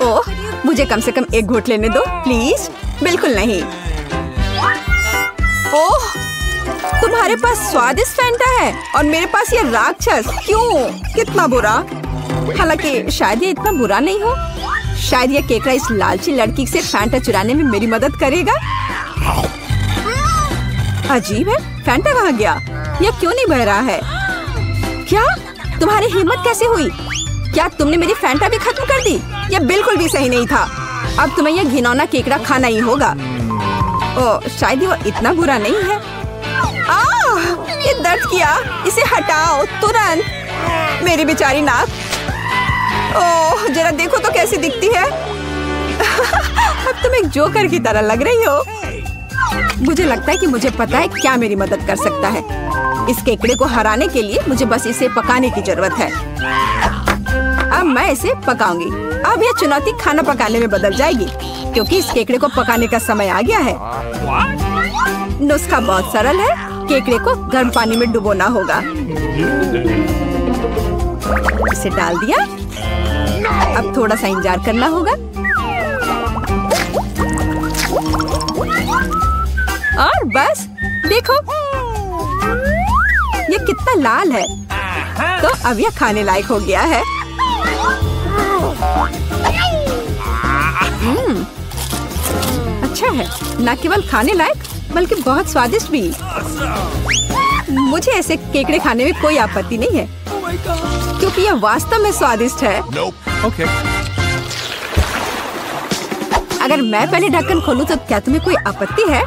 ओह, मुझे कम से कम एक घूंट लेने दो प्लीज। बिल्कुल नहीं। ओह, तुम्हारे पास स्वादिष्ट फैंटा है और मेरे पास ये राक्षस। क्यों? कितना बुरा। हालांकि शायद ये इतना बुरा नहीं हो। शायद ये केकड़ा इस लालची लड़की से फैंटा चुराने में मेरी मदद करेगा। अजीब है, फैंटा कहाँ गया? यह क्यों नहीं बह रहा है? क्या? तुम्हारी हिम्मत कैसे हुई? क्या तुमने मेरी फैंटा भी खत्म कर दी? यह बिल्कुल भी सही नहीं था। अब तुम्हें यह घिनौना केकड़ा खाना ही होगा। ओह, शायद वो इतना बुरा नहीं है। ये दर्द किया, इसे हटाओ तुरंत। मेरी बेचारी नाक। ओह, जरा देखो तो कैसी दिखती है। अब तुम एक जोकर की तरह लग रही हो। मुझे लगता है कि मुझे पता है क्या मेरी मदद कर सकता है। इस केकड़े को हराने के लिए मुझे बस इसे पकाने की जरूरत है। अब मैं इसे पकाऊंगी। अब यह चुनौती खाना पकाने में बदल जाएगी, क्योंकि इस केकड़े को पकाने का समय आ गया है। नुस्खा बहुत सरल है। केकड़े को गर्म पानी में डुबोना होगा। इसे डाल दिया। अब थोड़ा सा इंतजार करना होगा। और बस देखो, ये कितना लाल है। तो अब यह खाने लायक हो गया है। अच्छा है, न केवल खाने लायक बल्कि बहुत स्वादिष्ट भी। मुझे ऐसे केकड़े खाने में कोई आपत्ति नहीं है, क्योंकि यह वास्तव में स्वादिष्ट है। Okay. अगर मैं पहले ढक्कन खोलूं तो क्या तुम्हें कोई आपत्ति है?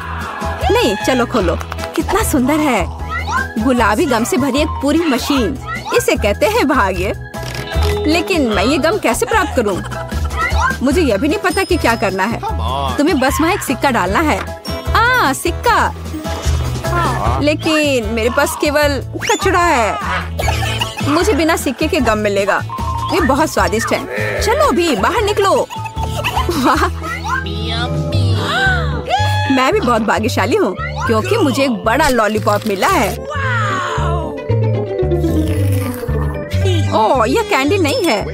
नहीं, चलो खोलो। कितना सुंदर है। गुलाबी गम से भरी एक पूरी मशीन। इसे कहते हैं भाग्य। लेकिन मैं ये गम कैसे प्राप्त करूं? मुझे यह भी नहीं पता कि क्या करना है। तुम्हें बस वहाँ एक सिक्का डालना है। सिक्का। लेकिन मेरे पास केवल कचड़ा है। मुझे बिना सिक्के के गम मिलेगा। ये बहुत स्वादिष्ट है। चलो अभी बाहर निकलो। वाह, मैं भी बहुत भाग्यशाली हूँ, क्योंकि मुझे एक बड़ा लॉलीपॉप मिला है। ओह, यह कैंडी नहीं है।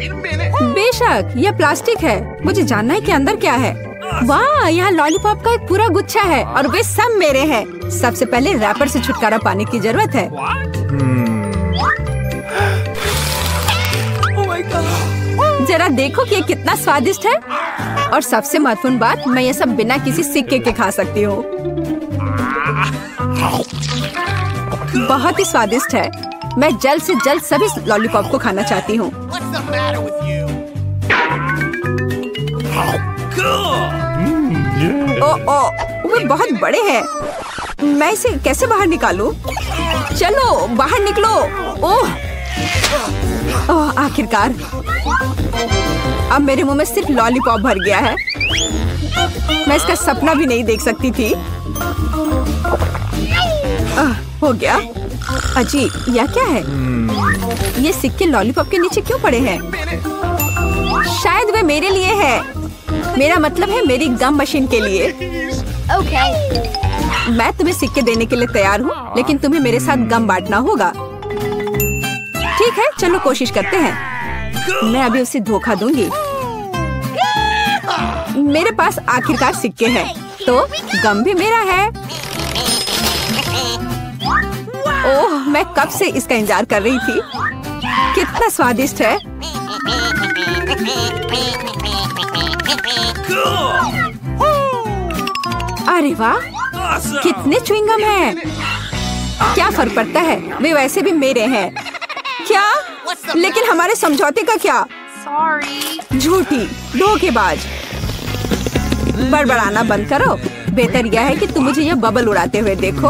बेशक, यह प्लास्टिक है। मुझे जानना है कि अंदर क्या है। वाह, यहाँ लॉलीपॉप का एक पूरा गुच्छा है और वे सब मेरे हैं। सबसे पहले रैपर से छुटकारा पाने की जरूरत है। जरा देखो कि ये कितना स्वादिष्ट है। और सबसे महत्वपूर्ण बात, मैं ये सब बिना किसी सिक्के के खा सकती हूँ। बहुत ही स्वादिष्ट है। मैं जल्द से जल्द सभी लॉलीपॉप को खाना चाहती हूँ। वे बहुत बड़े हैं। मैं इसे कैसे बाहर निकालूं? चलो बाहर निकलो। ओह, आखिरकार। अब मेरे मुंह में सिर्फ लॉलीपॉप भर गया है। मैं इसका सपना भी नहीं देख सकती थी। हो गया। अजी, यह क्या है? ये सिक्के लॉलीपॉप के नीचे क्यों पड़े हैं? शायद वे मेरे लिए है। मेरा मतलब है मेरी गम मशीन के लिए। मैं तुम्हें सिक्के देने के लिए तैयार हूँ, लेकिन तुम्हें मेरे साथ गम बांटना होगा। ठीक है, चलो कोशिश करते हैं। मैं अभी उसे धोखा दूंगी। मेरे पास आखिरकार सिक्के हैं, तो गम भी मेरा है। ओह, मैं कब से इसका इंतजार कर रही थी। कितना स्वादिष्ट है। अरे वाह, कितने च्युइंगम हैं। क्या फर्क पड़ता है, वे वैसे भी मेरे हैं। क्या? लेकिन हमारे समझौते का क्या? झूठी, धोखेबाज। बड़बड़ाना बंद करो। बेहतर यह है कि तुम मुझे यह बबल उड़ाते हुए देखो।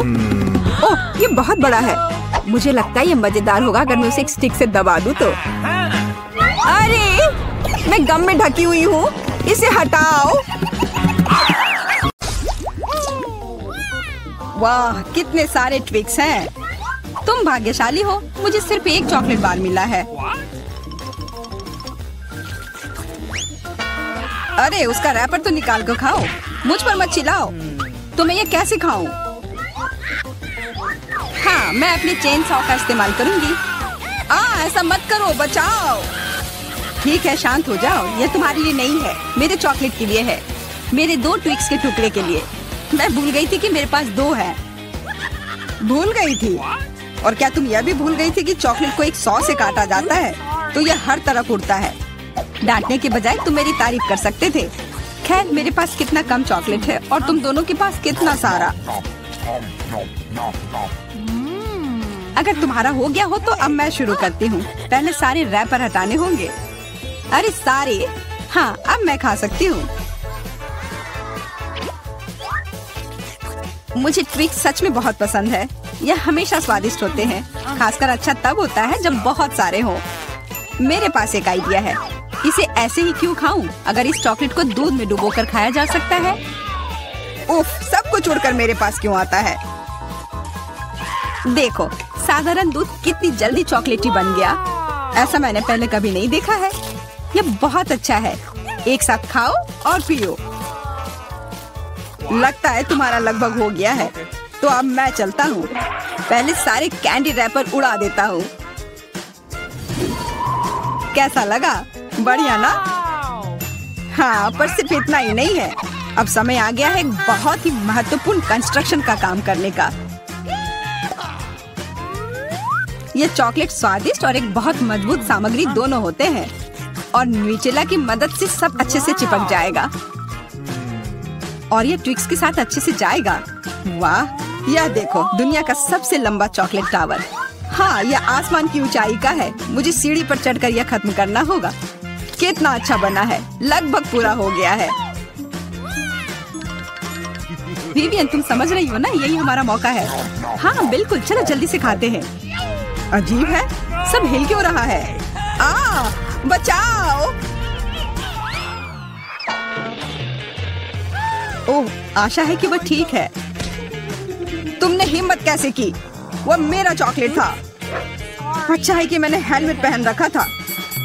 ओह, ये बहुत बड़ा है। मुझे लगता है ये मजेदार होगा अगर मैं उसे एक स्टिक से दबा दूं तो। अरे, मैं गम में ढकी हुई हूँ। इसे हटाओ। वाह, कितने सारे ट्विक्स हैं। तुम भाग्यशाली हो, मुझे सिर्फ एक चॉकलेट बार मिला है। अरे, उसका रैपर तो निकाल कर खाओ। मुझ पर मत चिल्लाओ। तुम्हें ये कैसे खाऊं? हाँ, मैं अपने चेन सॉ का इस्तेमाल करूंगी। ऐसा मत करो, बचाओ। ठीक है, शांत हो जाओ। ये तुम्हारे लिए नहीं है, मेरे चॉकलेट के लिए है। मेरे 2 ट्विक्स के टुकड़े के लिए। मैं भूल गई थी कि मेरे पास 2 है। भूल गई थी? और क्या तुम यह भी भूल गई थी कि चॉकलेट को एक सॉ से काटा जाता है, तो यह हर तरफ उड़ता है। डांटने के बजाय तुम मेरी तारीफ कर सकते थे। खैर, मेरे पास कितना कम चॉकलेट है और तुम दोनों के पास कितना सारा। अगर तुम्हारा हो गया हो तो अब मैं शुरू करती हूँ। पहले सारे रैपर हटाने होंगे। अरे सारे। हाँ, अब मैं खा सकती हूँ। मुझे ट्विक्स सच में बहुत पसंद है। यह हमेशा स्वादिष्ट होते हैं। खासकर अच्छा तब होता है जब बहुत सारे हों। मेरे पास एक आइडिया है। इसे ऐसे ही क्यों खाऊं? अगर इस चॉकलेट को दूध में डुबोकर खाया जा सकता है। उफ, सब कुछ उड़कर मेरे पास क्यों आता है? देखो, साधारण दूध कितनी जल्दी चॉकलेटी बन गया। ऐसा मैंने पहले कभी नहीं देखा है। यह बहुत अच्छा है। एक साथ खाओ और पियो। लगता है तुम्हारा लगभग हो गया है, तो अब मैं चलता हूँ। पहले सारे कैंडी रैपर उड़ा देता हूँ। कैसा लगा? बढ़िया ना? हाँ, पर सिर्फ इतना ही नहीं है। अब समय आ गया है एक बहुत ही महत्वपूर्ण कंस्ट्रक्शन का काम करने का। ये चॉकलेट स्वादिष्ट और एक बहुत मजबूत सामग्री दोनों होते हैं, और न्यूटेला की मदद से सब अच्छे से चिपक जाएगा और ये ट्विक्स के साथ अच्छे से जाएगा। वाह, यह देखो, दुनिया का सबसे लंबा चॉकलेट टावर। हाँ, यह आसमान की ऊंचाई का है। मुझे सीढ़ी पर चढ़कर यह खत्म करना होगा। कितना अच्छा बना है। लगभग पूरा हो गया है। विवियन, तुम समझ रही हो ना? यही हमारा मौका है। हाँ बिल्कुल, चलो जल्दी से खाते हैं। अजीब है, सब हिल क्यों रहा है? बचाओ! ओह, आशा है कि वह ठीक है। तुमने हिम्मत कैसे की? वह मेरा चॉकलेट था। अच्छा है कि मैंने हेलमेट पहन रखा था।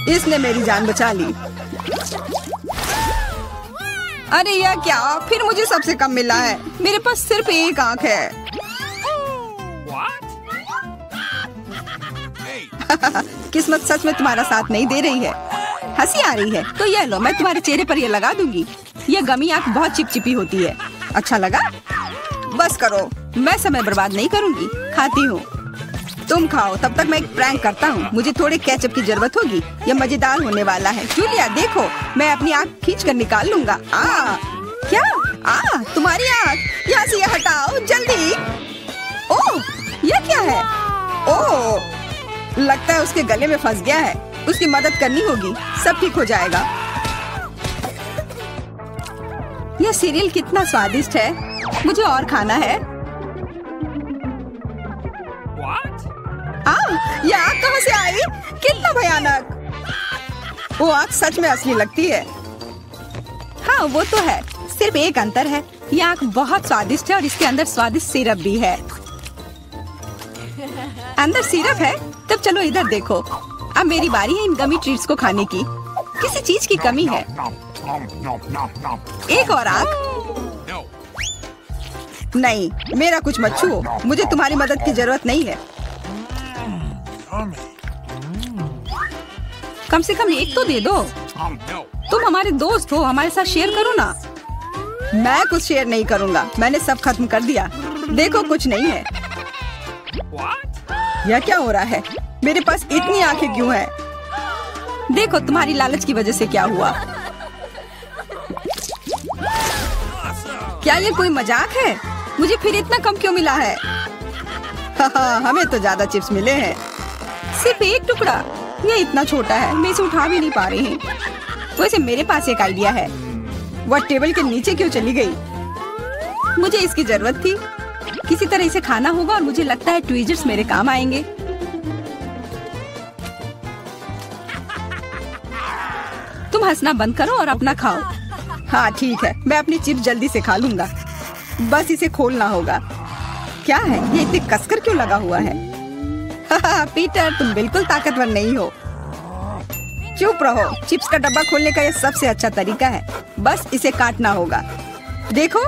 इसने मेरी जान बचा ली। अरे यह क्या? फिर मुझे सबसे कम मिला है। मेरे पास सिर्फ एक आंख है। किस्मत सच में तुम्हारा साथ नहीं दे रही है। हंसी आ रही है तो यह लो, मैं तुम्हारे चेहरे पर यह लगा दूंगी। यह गमी आंख बहुत चिपचिपी होती है। अच्छा लगा? बस करो, मैं समय बर्बाद नहीं करूंगी। खाती हूँ, तुम खाओ। तब तक मैं एक प्रैंक करता हूँ। मुझे थोड़े केचप की जरूरत होगी। यह मजेदार होने वाला है। जूलिया देखो, मैं अपनी आँख खींच कर निकाल लूंगा। क्या? तुम्हारी आँख? यहाँ से यह हटाओ जल्दी। ओह, यह क्या है? ओह, लगता है उसके गले में फंस गया है। उसकी मदद करनी होगी, सब ठीक हो जाएगा। यह सीरियल कितना स्वादिष्ट है। मुझे और खाना है। यह आग कहाँ से आई? कितना भयानक! वो आग सच में असली लगती है। हाँ वो तो है, सिर्फ एक अंतर है। यह आग बहुत स्वादिष्ट है और इसके अंदर स्वादिष्ट सिरप भी है। अंदर सिरप है? तब चलो इधर देखो। अब मेरी बारी है इन गमी ट्रीट्स को खाने की। किसी चीज की कमी है। एक और आग? नहीं, मेरा कुछ मत छुओ। मुझे तुम्हारी मदद की जरूरत नहीं है। कम से कम एक तो दे दो। तुम हमारे दोस्त हो, हमारे साथ शेयर करो ना। मैं कुछ शेयर नहीं करूँगा। मैंने सब खत्म कर दिया। देखो, कुछ नहीं है। यह क्या हो रहा है? मेरे पास इतनी आंखें क्यों हैं? देखो, तुम्हारी लालच की वजह से क्या हुआ। क्या ये कोई मजाक है? मुझे फिर इतना कम क्यों मिला है? हमें तो ज्यादा चिप्स मिले हैं। सिर्फ एक टुकड़ा? ये इतना छोटा है, मैं इसे उठा भी नहीं पा रही हूँ। वैसे मेरे पास एक आइडिया है। वह टेबल के नीचे क्यों चली गई? मुझे इसकी जरूरत थी। किसी तरह इसे खाना होगा और मुझे लगता है ट्वीजर्स मेरे काम आएंगे। तुम हंसना बंद करो और अपना खाओ। हाँ ठीक है, मैं अपनी चिप्स जल्दी से खा लूंगा। बस इसे खोलना होगा। क्या है ये? इतने कसकर क्यों लगा हुआ है? पीटर, तुम बिल्कुल ताकतवर नहीं हो। चुप रहो। चिप्स का डब्बा खोलने का ये सबसे अच्छा तरीका है। बस इसे काटना होगा। देखो,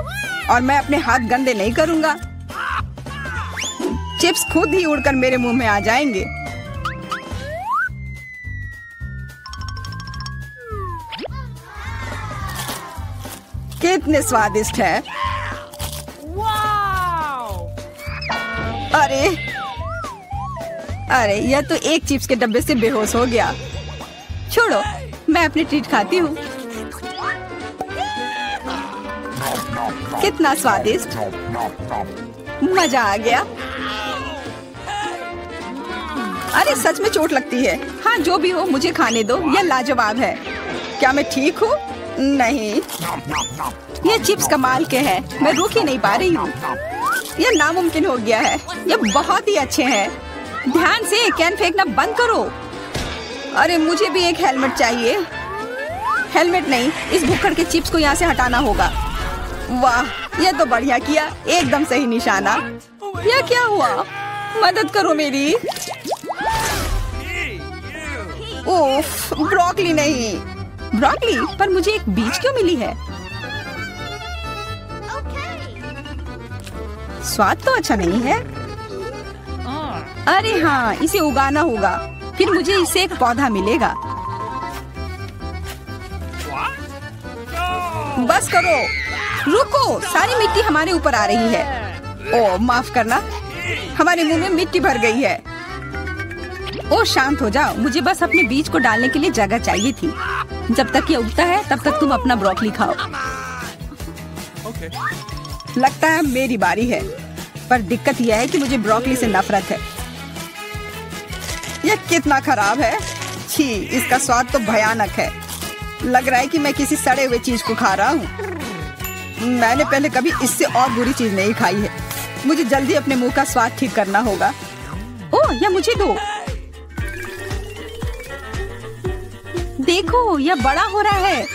और मैं अपने हाथ गंदे नहीं करूँगा। चिप्स खुद ही उड़कर मेरे मुंह में आ जाएंगे। कितने स्वादिष्ट है। अरे यह तो एक चिप्स के डब्बे से बेहोश हो गया। छोड़ो, मैं अपनी ट्रीट खाती हूँ। कितना स्वादिष्ट, मजा आ गया। अरे सच में चोट लगती है। हाँ जो भी हो मुझे खाने दो, यह लाजवाब है। क्या मैं ठीक हूँ? नहीं, ये चिप्स कमाल के हैं। मैं रुक ही नहीं पा रही हूँ। यह नामुमकिन हो गया है। ये बहुत ही अच्छे हैं। ध्यान से, कैन फेंकना बंद करो। अरे मुझे भी एक हेलमेट चाहिए। हेलमेट नहीं, इस भुक्कड़ के चिप्स को यहाँ से हटाना होगा। वाह, यह तो बढ़िया किया, एकदम सही निशाना। यह क्या हुआ? मदद करो मेरी। उफ, ब्रोकली नहीं। ब्रोकली? पर मुझे एक बीज क्यों मिली है? स्वाद तो अच्छा नहीं है। अरे हाँ, इसे उगाना होगा, फिर मुझे इससे एक पौधा मिलेगा। बस करो, रुको, सारी मिट्टी हमारे ऊपर आ रही है। ओह माफ करना, हमारे मुंह में मिट्टी भर गई है। ओह शांत हो जाओ, मुझे बस अपने बीज को डालने के लिए जगह चाहिए थी। जब तक ये उगता है तब तक तुम अपना ब्रोकली खाओ। लगता है मेरी बारी है, पर दिक्कत यह है कि मुझे ब्रोकली से नफरत है। यह कितना खराब है। छी, इसका स्वाद तो भयानक है। लग रहा है कि मैं किसी सड़े हुए चीज को खा रहा हूँ। मैंने पहले कभी इससे और बुरी चीज नहीं खाई है। मुझे जल्दी अपने मुंह का स्वाद ठीक करना होगा। ओह, यह मुझे दो। देखो, यह बड़ा हो रहा है।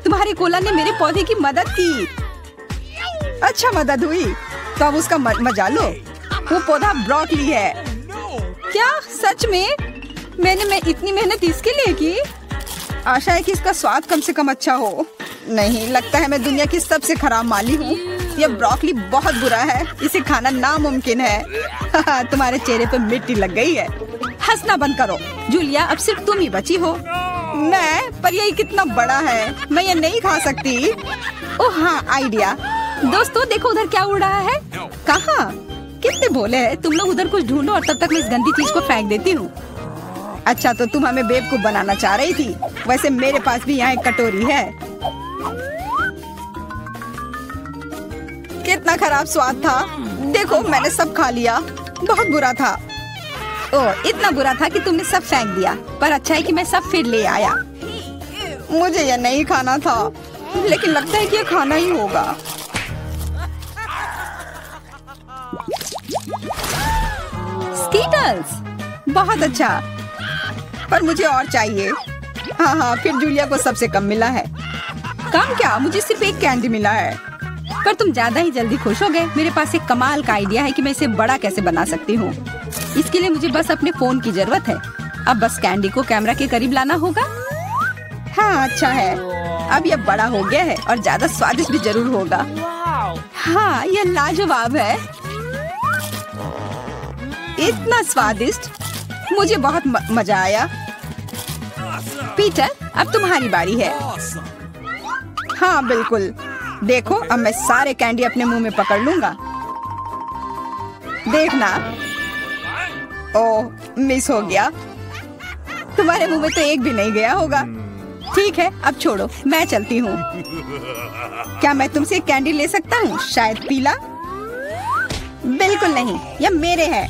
तुम्हारे कोला ने मेरे पौधे की मदद की। अच्छा मदद हुई, तो अब उसका मजा लो। वो पौधा ब्रोकली है। क्या सच में? मैंने इतनी मेहनत इसके लिए की। आशा है कि इसका स्वाद कम से कम अच्छा हो। नहीं, लगता है मैं दुनिया की सबसे खराब माली हूँ। यह ब्रोकली बहुत बुरा है, इसे खाना नामुमकिन है। तुम्हारे चेहरे पे मिट्टी लग गई है। हंसना बंद करो जूलिया, अब सिर्फ तुम ही बची हो। मैं? पर यह कितना बड़ा है, मैं ये नहीं खा सकती। ओह हाँ, आइडिया। दोस्तों देखो उधर क्या उड़ रहा है। कहाँ? कितने भोले हैं तुम लोग। उधर कुछ ढूंढो और तब तक मैं इस गंदी चीज को फेंक देती हूँ। अच्छा, तो तुम हमें बेवकूफ बनाना चाह रही थी। वैसे मेरे पास भी यहाँ एक कटोरी है। कितना खराब स्वाद था। देखो, मैंने सब खा लिया। बहुत बुरा था। ओह, इतना बुरा था कि तुमने सब फेंक दिया। पर अच्छा है कि मैं सब फिर ले आया। मुझे यह नहीं खाना था, लेकिन लगता है कि यह खाना ही होगा। स्कीटल्स, बहुत अच्छा, पर मुझे और चाहिए। हाँ, फिर जूलिया को सबसे कम मिला है। कम क्या, मुझे सिर्फ एक कैंडी मिला है। पर तुम ज्यादा ही जल्दी खुश हो गए। मेरे पास एक कमाल का आइडिया है कि मैं इसे बड़ा कैसे बना सकती हूँ। इसके लिए मुझे बस अपने फोन की जरूरत है। अब बस कैंडी को कैमरा के करीब लाना होगा। हाँ अच्छा है, अब यह बड़ा हो गया है और ज्यादा स्वादिष्ट भी जरूर होगा। हाँ, यह लाजवाब है, इतना स्वादिष्ट। मुझे बहुत मजा आया। पीटर, अब तुम्हारी बारी है। हाँ बिल्कुल, देखो अब मैं सारे कैंडी अपने मुंह में पकड़ लूंगा। देखना। ओह, मिस हो गया। तुम्हारे मुंह में तो एक भी नहीं गया होगा। ठीक है, अब छोड़ो, मैं चलती हूँ। क्या मैं तुमसे एक कैंडी ले सकता हूँ? शायद पीला? बिल्कुल नहीं, यह मेरे है।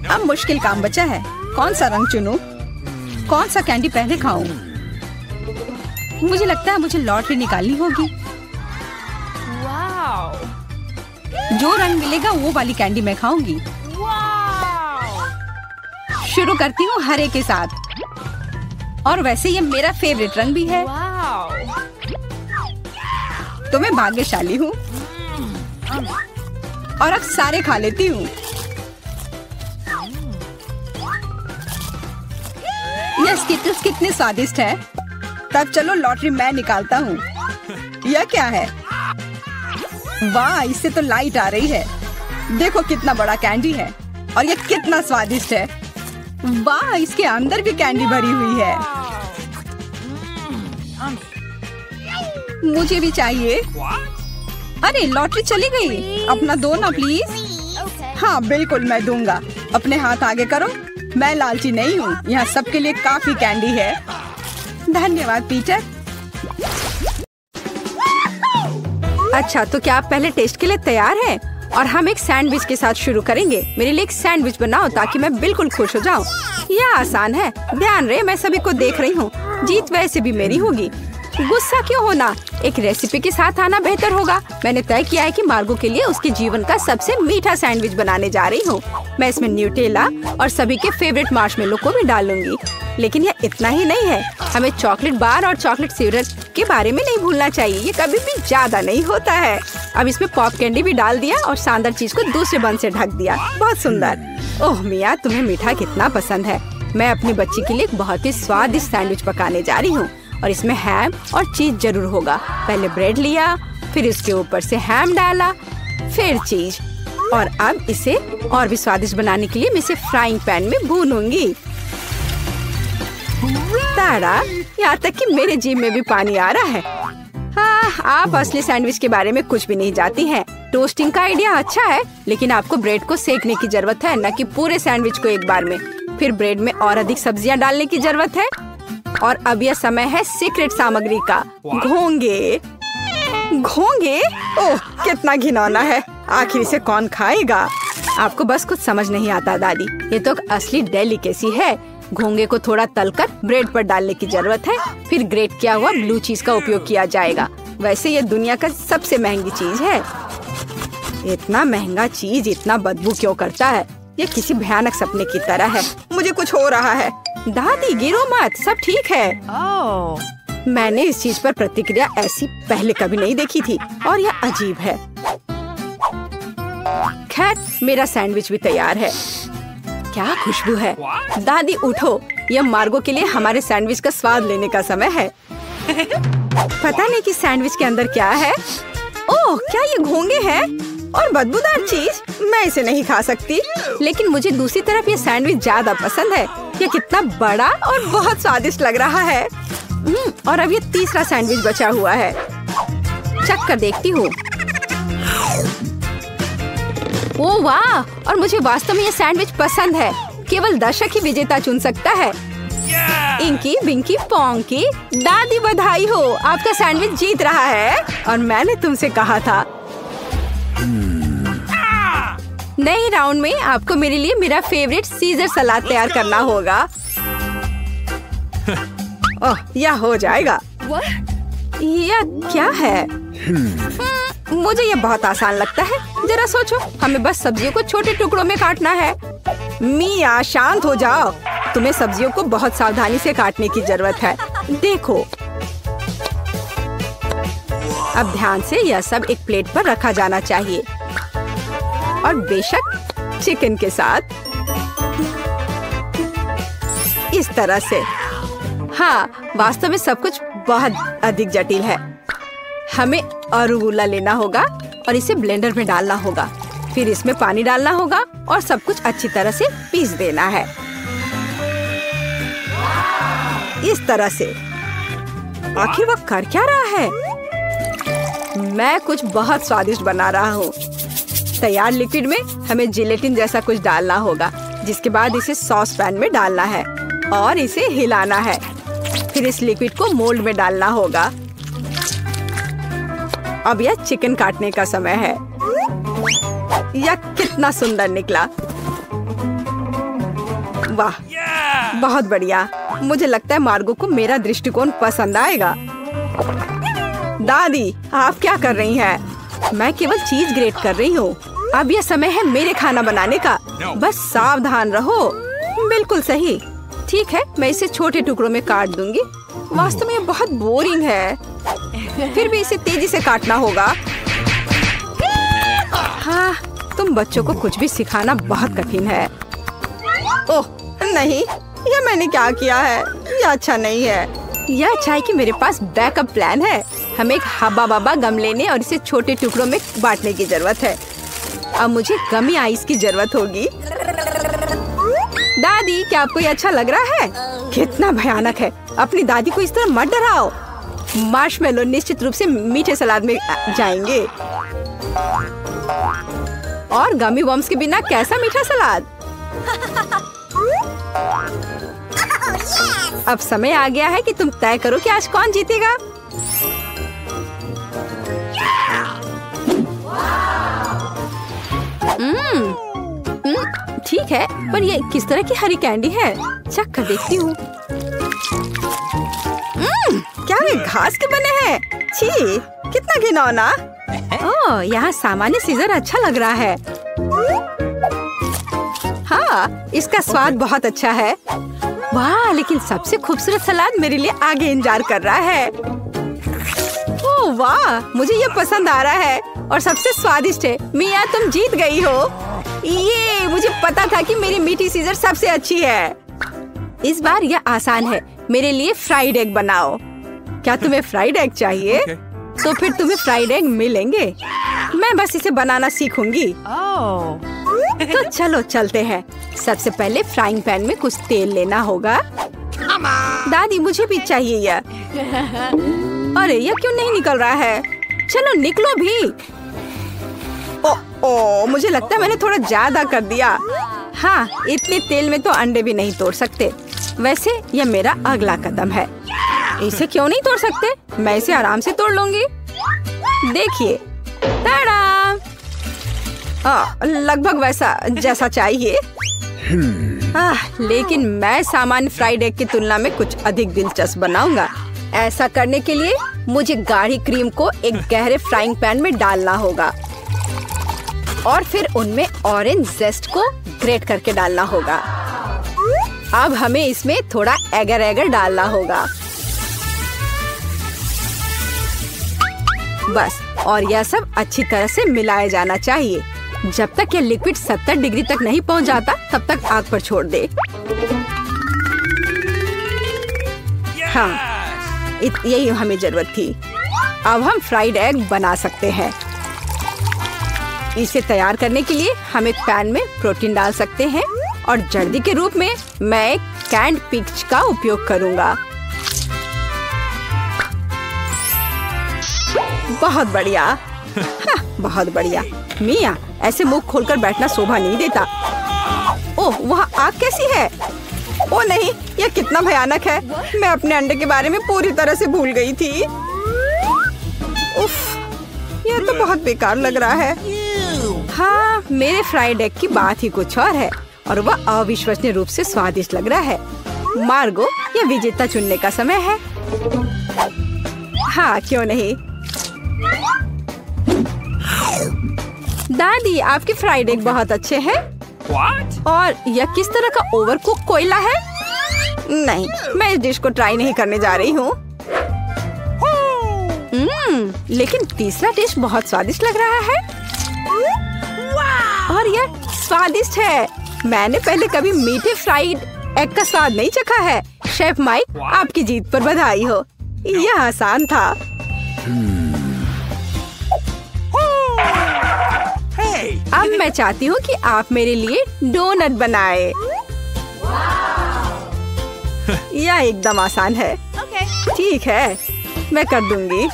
अब मुश्किल काम बचा है। कौन सा रंग चुनूं? कौन सा कैंडी पहले खाऊं? मुझे लगता है मुझे लॉटरी निकालनी होगी। जो रंग मिलेगा वो वाली कैंडी मैं खाऊंगी। शुरू करती हूँ हरे के साथ। और वैसे ये मेरा फेवरेट रंग भी है। तो मैं भाग्यशाली हूँ और अब सारे खा लेती हूँ। यह स्किटल्स कितने स्वादिष्ट है। तब चलो लॉटरी मैं निकालता हूँ। यह क्या है? वाह, इससे तो लाइट आ रही है। देखो कितना बड़ा कैंडी है और यह कितना स्वादिष्ट है। वाह, इसके अंदर भी कैंडी भरी हुई है। मुझे भी चाहिए। अरे लॉटरी चली गई। अपना दो ना प्लीज। हाँ बिल्कुल, मैं दूंगा। अपने हाथ आगे करो। मैं लालची नहीं हूँ। यहाँ सबके लिए काफी कैंडी है। धन्यवाद पीटर। अच्छा, तो क्या आप पहले टेस्ट के लिए तैयार हैं? और हम एक सैंडविच के साथ शुरू करेंगे। मेरे लिए एक सैंडविच बनाओ ताकि मैं बिल्कुल खुश हो जाऊं। यह आसान है। ध्यान रहे, मैं सभी को देख रही हूँ। जीत वैसे भी मेरी होगी। गुस्सा क्यों होना, एक रेसिपी के साथ आना बेहतर होगा। मैंने तय किया है कि मार्गो के लिए उसके जीवन का सबसे मीठा सैंडविच बनाने जा रही हूँ। मैं इसमें न्यूटेला और सभी के फेवरेट मार्शमेलो को भी डालूंगी। लेकिन यह इतना ही नहीं है, हमें चॉकलेट बार और चॉकलेट सिरप के बारे में नहीं भूलना चाहिए। ये कभी भी ज्यादा नहीं होता है। अब इसमें पॉप कैंडी भी डाल दिया और शानदार चीज को दूसरे बन से ढक दिया। बहुत सुंदर। ओह मिया, तुम्हें मीठा कितना पसंद है। मैं अपनी बच्ची के लिए एक बहुत ही स्वादिष्ट सैंडविच पकाने जा रही हूँ और इसमें हैम और चीज जरूर होगा। पहले ब्रेड लिया, फिर उसके ऊपर से हैम डाला, फिर चीज, और अब इसे और भी स्वादिष्ट बनाने के लिए मैं इसे फ्राइंग पैन में भूनूंगी। ताड़ा, यहाँ तक कि मेरे जीभ में भी पानी आ रहा है। हाँ, आप असली सैंडविच के बारे में कुछ भी नहीं जानती हैं। टोस्टिंग का आइडिया अच्छा है, लेकिन आपको ब्रेड को सेकने की जरूरत है, न कि पूरे सैंडविच को एक बार में। फिर ब्रेड में और अधिक सब्जियां डालने की जरूरत है। और अब यह समय है सीक्रेट सामग्री का, घोंगे। घोंगे? ओह, कितना घिनौना है। आखिर इसे कौन खाएगा? आपको बस कुछ समझ नहीं आता दादी, ये तो असली डेलिकेसी है। घोंगे को थोड़ा तलकर ब्रेड पर डालने की जरूरत है। फिर ग्रेट किया हुआ ब्लू चीज का उपयोग किया जाएगा। वैसे ये दुनिया का सबसे महंगी चीज है। इतना महंगा चीज इतना बदबू क्यों करता है? ये किसी भयानक सपने की तरह है। मुझे कुछ हो रहा है। दादी गिरो मत, सब ठीक है। मैंने इस चीज पर प्रतिक्रिया ऐसी पहले कभी नहीं देखी थी और यह अजीब है। खैर, मेरा सैंडविच भी तैयार है। क्या खुशबू है। दादी उठो, यह मार्गो के लिए हमारे सैंडविच का स्वाद लेने का समय है। पता नहीं कि सैंडविच के अंदर क्या है। ओह, क्या ये घोंगे हैं और बदबूदार चीज? मैं इसे नहीं खा सकती। लेकिन मुझे दूसरी तरफ ये सैंडविच ज्यादा पसंद है। ये कितना बड़ा और बहुत स्वादिष्ट लग रहा है। और अब ये तीसरा सैंडविच बचा हुआ है। चख कर देखती हूँ। ओह वाह, और मुझे वास्तव में ये सैंडविच पसंद है। केवल दर्शक ही विजेता चुन सकता है। इंकी बिंकी पोंकी, दादी बधाई हो, आपका सैंडविच जीत रहा है। और मैंने तुमसे कहा था। नए राउंड में आपको मेरे लिए मेरा फेवरेट सीजर सलाद तैयार करना होगा। ओह, यह हो जाएगा। यह क्या है? मुझे यह बहुत आसान लगता है। जरा सोचो, हमें बस सब्जियों को छोटे टुकड़ों में काटना है। मिया, शांत हो जाओ। तुम्हें सब्जियों को बहुत सावधानी से काटने की जरूरत है। देखो, अब ध्यान से यह सब एक प्लेट पर रखा जाना चाहिए। और बेशक चिकन के साथ इस तरह से। हाँ, वास्तव में सब कुछ बहुत अधिक जटिल है। हमें अरुगुला लेना होगा और इसे ब्लेंडर में डालना होगा। फिर इसमें पानी डालना होगा और सब कुछ अच्छी तरह से पीस देना है। इस तरह से। आखिर वह कर क्या रहा है? मैं कुछ बहुत स्वादिष्ट बना रहा हूँ। तैयार लिक्विड में हमें जिलेटिन जैसा कुछ डालना होगा, जिसके बाद इसे सॉस पैन में डालना है और इसे हिलाना है। फिर इस लिक्विड को मोल्ड में डालना होगा। अब यह चिकन काटने का समय है। यह कितना सुंदर निकला। वाह, बहुत बढ़िया। मुझे लगता है मार्गो को मेरा दृष्टिकोण पसंद आएगा। दादी, आप क्या कर रही हैं? मैं केवल चीज ग्रेट कर रही हूँ। अब यह समय है मेरे खाना बनाने का। बस सावधान रहो। बिल्कुल सही। ठीक है, मैं इसे छोटे टुकड़ों में काट दूंगी। वास्तव में ये बहुत बोरिंग है। फिर भी इसे तेजी से काटना होगा। हाँ, तुम बच्चों को कुछ भी सिखाना बहुत कठिन है। ओह नहीं, यह मैंने क्या किया है? यह अच्छा नहीं है। यह अच्छा है कि मेरे पास बैकअप प्लान है। हमें एक हब्बा बब्बा गम लेने और इसे छोटे टुकड़ों में बांटने की जरूरत है। अब मुझे गमी आइस की जरूरत होगी। दादी, क्या आपको ये अच्छा लग रहा है? कितना भयानक है। अपनी दादी को इस तरह मत डराओ। मार्शमेलो निश्चित रूप से मीठे सलाद में जाएंगे। और गमी बम्स के बिना कैसा मीठा सलाद? अब समय आ गया है कि तुम तय करो कि आज कौन जीतेगा। ठीक है, पर ये किस तरह की हरी कैंडी है? चख कर देखती हूँ। क्या ये घास के बने हैं? छी, कितना घिनौना। ओह, यहाँ सामान्य सीजर अच्छा लग रहा है। हाँ, इसका स्वाद बहुत अच्छा है। वाह, लेकिन सबसे खूबसूरत सलाद मेरे लिए आगे इंतजार कर रहा है। ओह वाह, मुझे ये पसंद आ रहा है और सबसे स्वादिष्ट है। मिया, तुम जीत गई हो। ये मुझे पता था कि मेरी मीठी सीजर सबसे अच्छी है। इस बार यह आसान है। मेरे लिए फ्राइड एग बनाओ। क्या तुम्हें फ्राइड एग चाहिए? तो फिर तुम्हें फ्राइड एग मिलेंगे। मैं बस इसे बनाना सीखूंगी। तो चलो चलते हैं। सबसे पहले फ्राइंग पैन में कुछ तेल लेना होगा। दादी, मुझे भी चाहिए यह। अरे, यह क्यों नहीं निकल रहा है? चलो निकलो भी। ओ, मुझे लगता है मैंने थोड़ा ज्यादा कर दिया। हाँ, इतने तेल में तो अंडे भी नहीं तोड़ सकते। वैसे यह मेरा अगला कदम है। इसे क्यों नहीं तोड़ सकते? मैं इसे आराम से तोड़ लूंगी। देखिए, ताड़ा! लगभग वैसा जैसा चाहिए। लेकिन मैं सामान्य फ्राइड एग की तुलना में कुछ अधिक दिलचस्प बनाऊंगा। ऐसा करने के लिए मुझे गाढ़ी क्रीम को एक गहरे फ्राइंग पैन में डालना होगा और फिर उनमें ऑरेंज जेस्ट को ग्रेट करके डालना होगा। अब हमें इसमें थोड़ा एगर एगर डालना होगा। बस, और यह सब अच्छी तरह से मिलाया जाना चाहिए। जब तक यह लिक्विड 70 डिग्री तक नहीं पहुंच जाता, तब तक आग पर छोड़ दे। हाँ, यही हमें जरूरत थी। अब हम फ्राइड एग बना सकते हैं। इसे तैयार करने के लिए हम एक पैन में प्रोटीन डाल सकते हैं और जर्दी के रूप में मैं एक कैंड पिच का उपयोग करूंगा। बहुत बढ़िया। हाँ, बहुत बढ़िया। मिया, ऐसे मुंह खोलकर बैठना शोभा नहीं देता। ओह, वहाँ आग कैसी है? ओ नहीं, यह कितना भयानक है। मैं अपने अंडे के बारे में पूरी तरह से भूल गई थी। उफ, यह तो बहुत बेकार लग रहा है। हाँ, मेरे फ्राइड एग की बात ही कुछ और है और वह अविश्वसनीय रूप से स्वादिष्ट लग रहा है। मार्गो, यह विजेता चुनने का समय है। हाँ, क्यों नहीं। दादी, आपके फ्राइड एग बहुत अच्छे हैं। और यह किस तरह का ओवरकुक कोयला है? नहीं, मैं इस डिश को ट्राई नहीं करने जा रही हूँ। लेकिन तीसरा डिश बहुत स्वादिष्ट लग रहा है। और यह स्वादिष्ट है। मैंने पहले कभी मीठे फ्राइड एग का स्वाद नहीं चखा है। शेफ माइक, आपकी जीत पर बधाई हो। यह आसान था। अब मैं चाहती हूँ कि आप मेरे लिए डोनट बनाए। यह एकदम आसान है। ठीक है, मैं कर दूंगी।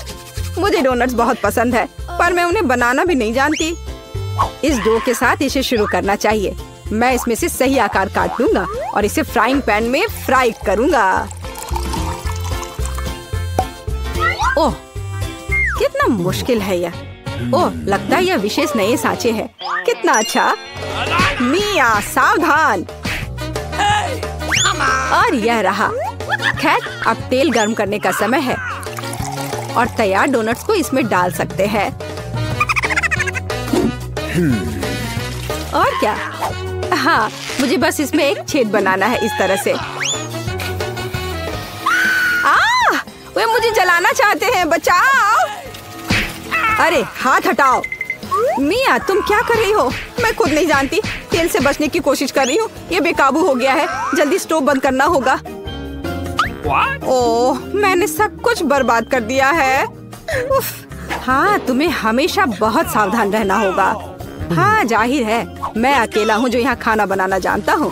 मुझे डोनट्स बहुत पसंद है, पर मैं उन्हें बनाना भी नहीं जानती। इस डो के साथ इसे शुरू करना चाहिए। मैं इसमें से सही आकार काट लूंगा और इसे फ्राइंग पैन में फ्राई करूंगा। ओह, कितना मुश्किल है यह। ओह, लगता है यह विशेष नए सांचे हैं। कितना अच्छा। मिया, सावधान। और यह रहा। खैर, अब तेल गर्म करने का समय है और तैयार डोनट्स को इसमें डाल सकते हैं। और क्या? हाँ, मुझे बस इसमें एक छेद बनाना है इस तरह से। वे मुझे जलाना चाहते हैं, बचाओ। अरे, हाथ हटाओ। मिया, तुम क्या कर रही हो? मैं खुद नहीं जानती। तेल से बचने की कोशिश कर रही हूँ। ये बेकाबू हो गया है। जल्दी स्टोव बंद करना होगा। ओह, मैंने सब कुछ बर्बाद कर दिया है। उफ। हाँ, तुम्हें हमेशा बहुत सावधान रहना होगा। हाँ, जाहिर है, मैं अकेला हूँ जो यहाँ खाना बनाना जानता हूँ।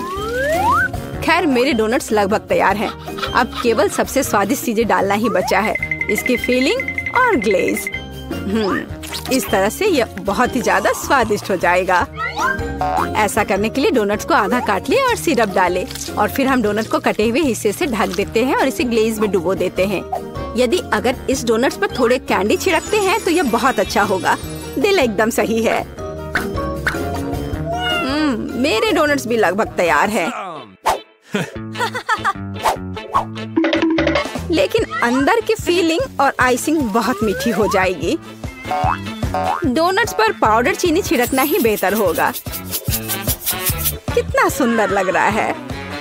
खैर, मेरे डोनट्स लगभग तैयार हैं। अब केवल सबसे स्वादिष्ट चीजें डालना ही बचा है। इसकी फिलिंग और ग्लेज। इस तरह से यह बहुत ही ज्यादा स्वादिष्ट हो जाएगा। ऐसा करने के लिए डोनट्स को आधा काट ले और सिरप डाले और फिर हम डोनट को कटे हुए हिस्से से ढक देते हैं और इसे ग्लेज में डुबो देते हैं। यदि अगर इस डोनट्स पर थोड़े कैंडी छिड़कते हैं तो यह बहुत अच्छा होगा। दिल एकदम सही है। मेरे डोनट्स भी लगभग तैयार हैं। लेकिन अंदर की फीलिंग और आइसिंग बहुत मीठी हो जाएगी। डोनट्स पर पाउडर चीनी छिड़कना ही बेहतर होगा। कितना सुंदर लग रहा है।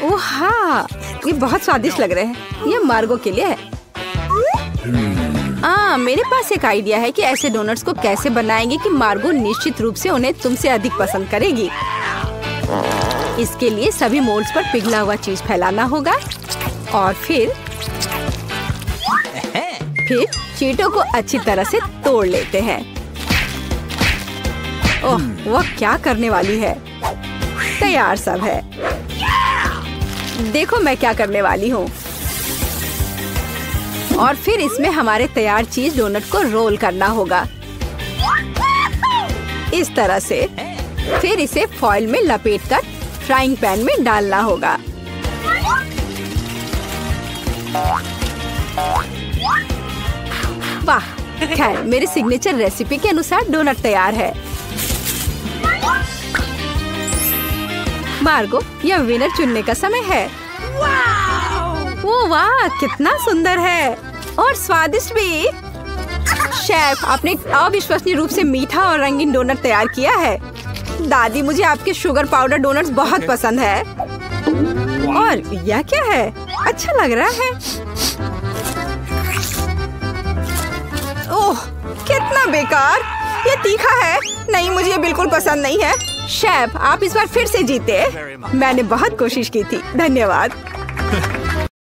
ओह हाँ, ये बहुत स्वादिष्ट लग रहे हैं। ये मार्गो के लिए है। मेरे पास एक आइडिया है कि ऐसे डोनट्स को कैसे बनाएंगे कि मार्गो निश्चित रूप से उन्हें तुमसे अधिक पसंद करेगी। इसके लिए सभी मोल्ड्स पर पिघला हुआ चीज फैलाना होगा और फिर चीटों को अच्छी तरह से तोड़ लेते हैं। ओह, वह क्या करने वाली है। तैयार सब है। देखो मैं क्या करने वाली हूँ। और फिर इसमें हमारे तैयार चीज डोनट को रोल करना होगा इस तरह से। फिर इसे फॉइल में लपेटकर फ्राइंग पैन में डालना होगा। वाह, खैर मेरे सिग्नेचर रेसिपी के अनुसार डोनट तैयार है। मार्गो, यह विनर चुनने का समय है। ओह वाह, कितना सुंदर है और स्वादिष्ट भी। शेफ, आपने एक अविश्वसनीय रूप से मीठा और रंगीन डोनट तैयार किया है। दादी, मुझे आपके शुगर पाउडर डोनट्स बहुत पसंद है। और यह क्या है? अच्छा लग रहा है। ओह, कितना बेकार। ये तीखा है। नहीं, मुझे ये बिल्कुल पसंद नहीं है। शेफ, आप इस बार फिर से जीते। मैंने बहुत कोशिश की थी। धन्यवाद।